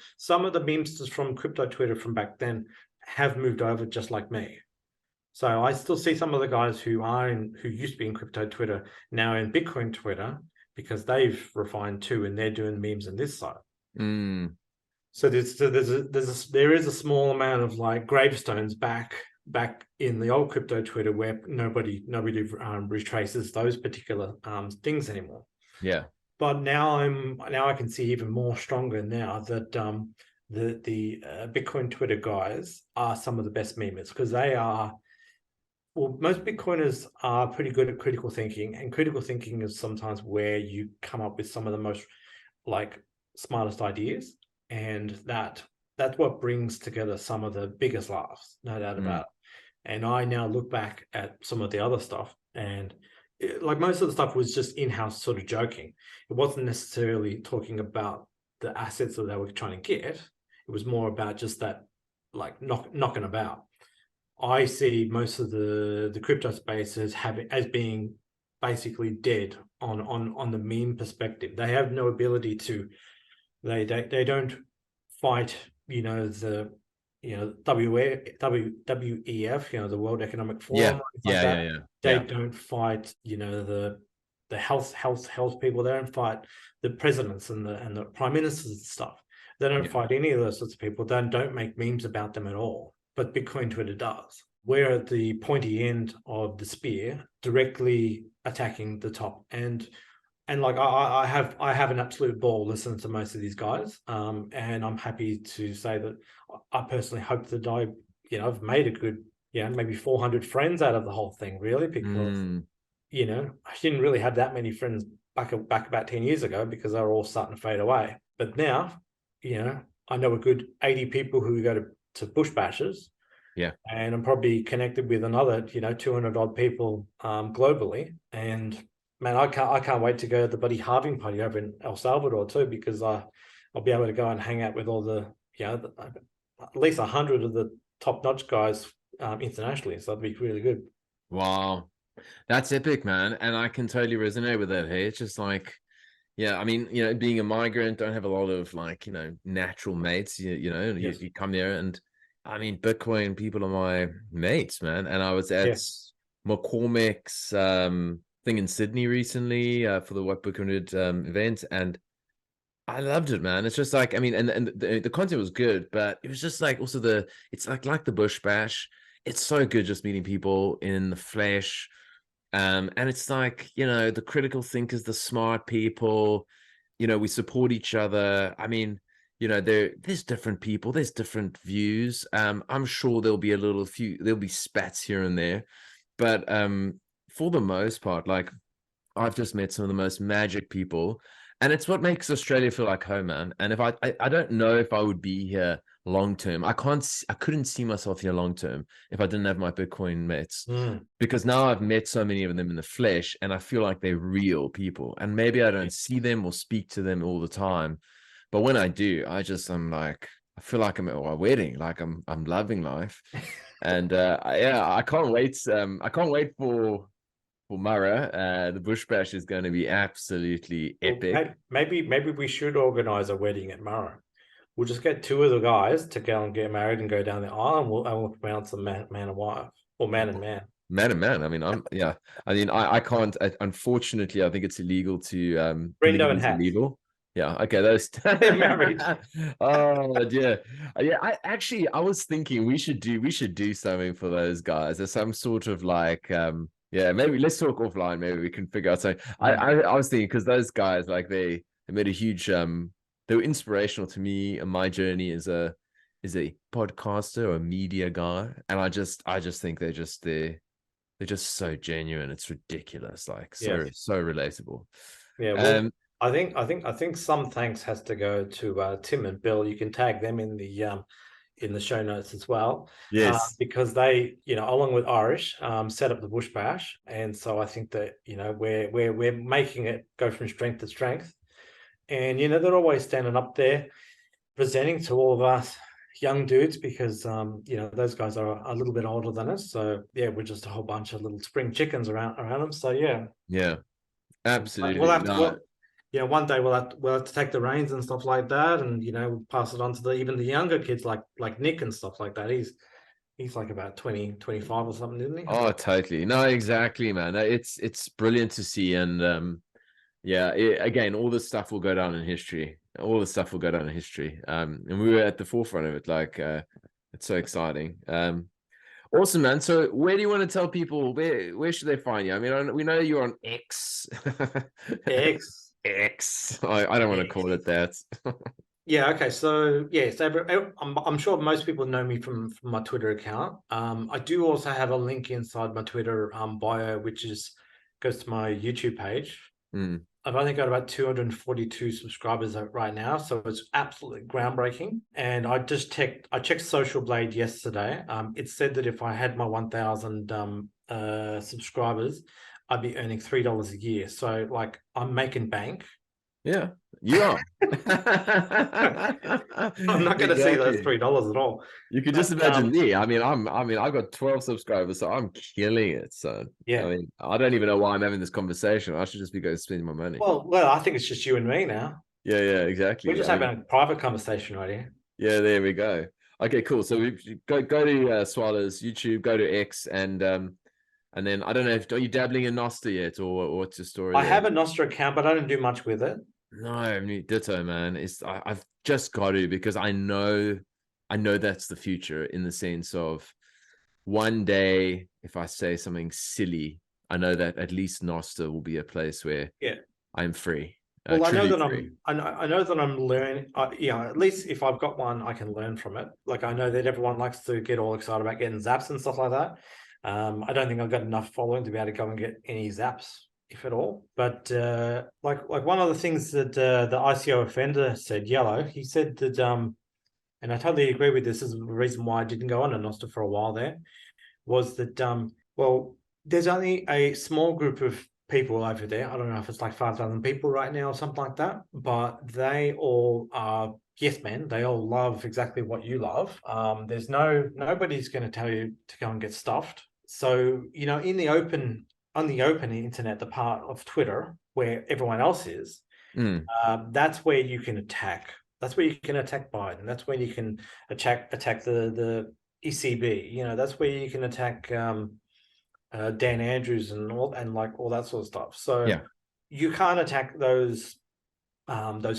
the memesters from crypto Twitter from back then have moved over just like me. So I still see some of the guys who used to be in crypto Twitter now in Bitcoin Twitter, because they've refined too, and they're doing memes on this side. So there is a small amount of like gravestones back in the old crypto Twitter where nobody retraces those particular things anymore. Yeah. But now I can see even more stronger now that the Bitcoin Twitter guys are some of the best memers, because they are. Well, most Bitcoiners are pretty good at critical thinking, and critical thinking is sometimes where you come up with some of the most like smartest ideas, and that's what brings together some of the biggest laughs, no doubt about it. And I now look back at some of the other stuff, and like most of the stuff was just in-house sort of joking. It wasn't necessarily talking about the assets that they were trying to get. It It was more about just that, like knocking about. I see most of the crypto space as being basically dead on the meme perspective. They have no ability to. They don't fight. WEF, the World Economic Yeah, Forum, things like yeah, yeah, that. yeah, They yeah, don't fight, the health people. They don't fight the presidents and the prime ministers and stuff. They don't yeah. fight any of those sorts of people. They don't make memes about them at all. But Bitcoin Twitter does. We're at the pointy end of the spear, directly attacking the top. And like I have an absolute ball listening to most of these guys, and I'm happy to say that I personally hope that I've made a good, maybe 400 friends out of the whole thing, really, because Mm, I didn't really have that many friends back about 10 years ago because they were all starting to fade away. But now, I know a good 80 people who go to bush bashes, yeah. and I'm probably connected with another, 200 odd people globally. And man, I can't wait to go to the buddy halving party over in El Salvador too, because I'll be able to go and hang out with all at least 100 of the top notch guys internationally. So that'd be really good. Wow. That's epic, man. And I can totally resonate with that. Hey, it's just like, yeah, I mean, being a migrant, don't have a lot of like, natural mates, Yes. you come there and I mean, Bitcoin people are my mates, man. And I was at Yes. McCormick's thing in Sydney recently for the What Bitcoin Did event. And I loved it, man. It's just like, I mean, and the content was good, but it was just like also it's like the Bush Bash. It's so good just meeting people in the flesh. And it's like, the critical thinkers, the smart people, we support each other. I mean, there's different people, there's different views. I'm sure there'll be spats here and there, but for the most part, like I've just met some of the most magic people, and it's what makes Australia feel like home, man. And if I don't know if I would be here long term. I couldn't see myself here long term if I didn't have my Bitcoin mates, Mm. because now I've met so many of them in the flesh, and I feel like they're real people. And maybe I don't see them or speak to them all the time, but when I do, I'm like, I feel like I'm at a wedding, like I'm loving life. And yeah, I can't wait. I can't wait for Murrah. The Bush Bash is going to be absolutely Well, epic. maybe we should organize a wedding at Murrah. We'll just get two of the guys to go and get married and go down the aisle, and we'll pronounce them man and wife, or man and man. Man and man. I mean, yeah. I mean, I can't. Unfortunately, I think it's illegal to. Brendo Polygamy and is hats. illegal. Yeah. Okay. Those. They're married. Oh yeah, yeah. I was thinking we should do something for those guys. There's some sort of like yeah. Maybe let's talk offline. Maybe we can figure out something. I was thinking because those guys like they made a huge they were inspirational to me and my journey as a podcaster or a media guy, and I just think they're just so genuine. It's ridiculous. Like Yes. so relatable. Yeah. Well, Um, I think some thanks has to go to Tim and Bill. You can tag them in the show notes as well, yes. because they, along with Irish, set up the Bush Bash, and so I think that we're making it go from strength to strength, and they're always standing up there presenting to all of us young dudes, because those guys are a little bit older than us. So yeah, we're just a whole bunch of little spring chickens around them. So yeah, Yeah. but we'll Absolutely. have to. No. One day we'll have to take the reins and stuff like that, and pass it on to even the younger kids like Nick and stuff like that. He's like about 20, 25 or something, isn't he? Oh, totally. No, exactly, man. It's brilliant to see, and yeah. Again, all this stuff will go down in history. All this stuff will go down in history. And we were at the forefront of it. Like, it's so exciting. Awesome, man. So, where do you want to tell people where should they find you? I mean, we know you're on X. X. X. I don't want to X. call it that. Yeah. Okay. So yeah. So I'm sure most people know me from my Twitter account. I do also have a link inside my Twitter bio, which goes to my YouTube page. Mm. I've only got about 242 subscribers right now, so it's absolutely groundbreaking. And I checked Social Blade yesterday. It said that if I had my 1,000 subscribers, I'd be earning $3 a year. So like I'm making bank Yeah, you are. I'm not going to see those Exactly. $3 at all. You could just But imagine me. I've got 12 subscribers, so I'm killing it. So I yeah. mean, I don't even know why I'm having this conversation. I should just be going spending my money. Well, I think it's just you and me now. Yeah, We're exactly. just I mean, having a private conversation right here. yeah, there we go. Okay, cool. So we go to Swaala's YouTube, go to X, and then I don't know if are you dabbling in Noster yet, or what's your story I there? have a Nostra account, but I don't do much with it. No, I mean, ditto, man. I've just got to because I know that's the future in the sense of one day if I say something silly, I know that at least Noster will be a place where Yeah. I'm free, Well, I know truly that free. I know that I'm learning. At least if I've got one, I can learn from it. Like I know that everyone likes to get all excited about getting zaps and stuff like that. I don't think I've got enough following to be able to go and get any zaps, if at all. But like one of the things that the ICO offender said, Yellow, he said that and I totally agree with this. This is the reason why I didn't go on a Nostr for a while there, was that well, there's only a small group of people over there. I don't know if it's like 5,000 people right now or something like that, but they all are yes men. They all love exactly what you love. There's nobody's going to tell you to go and get stuffed. So in the open on the open internet, the part of Twitter where everyone else is, that's where you can attack. That's where you can attack Biden. That's where you can attack the ECB. That's where you can attack Dan Andrews and all that sort of stuff. So Yeah. you can't attack those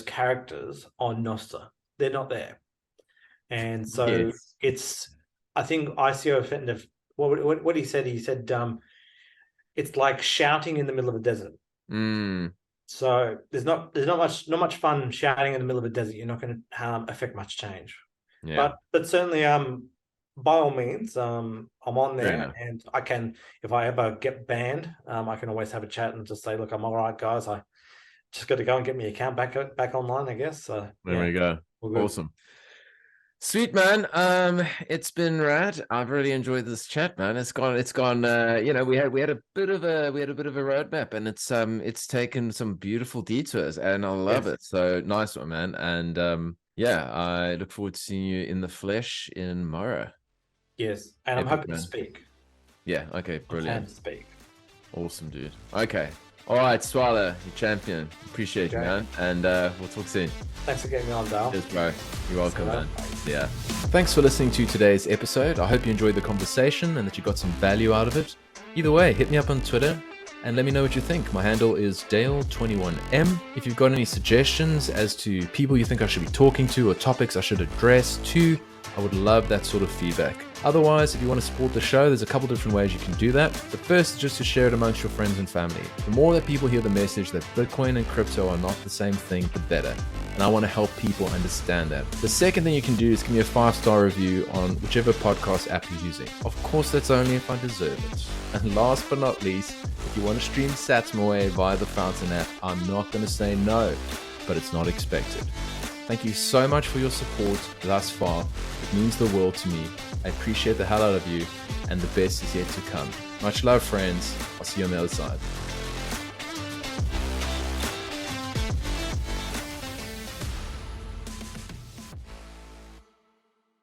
characters on Nostr. They're not there, and so Yes. it's. I think ICO offender. What he said. He said it's like shouting in the middle of a desert. Mm, So there's not much fun shouting in the middle of a desert. You're not going to affect much change. yeah. But certainly by all means I'm on Fair there, enough. and I can, if I ever get banned, I can always have a chat and just say, look, I'm all right, guys. I just got to go and get my account back online, I guess. So There yeah, we go. all good. Awesome. Sweet, man. It's been rad. I've really enjoyed this chat, man. It's gone we had a bit of a roadmap, and it's taken some beautiful detours, and I love Yes. it. So nice one, man. And yeah, I look forward to seeing you in the flesh in Mara. Yes, and I'm Epic, hoping to man. speak. Yeah, okay, I plan brilliant. to speak. Awesome, dude. Okay. All right, Swaaala, you champion. Appreciate you, Okay. man. And we'll talk soon. Thanks for getting me on, Dale. Cheers, bro. You're welcome, So, man. Yeah. Thanks for listening to today's episode. I hope you enjoyed the conversation and that you got some value out of it. Either way, hit me up on Twitter and let me know what you think. My handle is Dale21M. If you've got any suggestions as to people you think I should be talking to or topics I should address too, I would love that sort of feedback. Otherwise, if you want to support the show, there's a couple different ways you can do that. The first is just to share it amongst your friends and family. The more that people hear the message that Bitcoin and crypto are not the same thing, the better. And I want to help people understand that. The second thing you can do is give me a 5-star review on whichever podcast app you're using. Of course, that's only if I deserve it. And last but not least, if you want to stream sats my way via the Fountain app, I'm not going to say no, but it's not expected. Thank you so much for your support thus far. It means the world to me. I appreciate the hell out of you, and the best is yet to come. Much love, friends. I'll see you on the other side.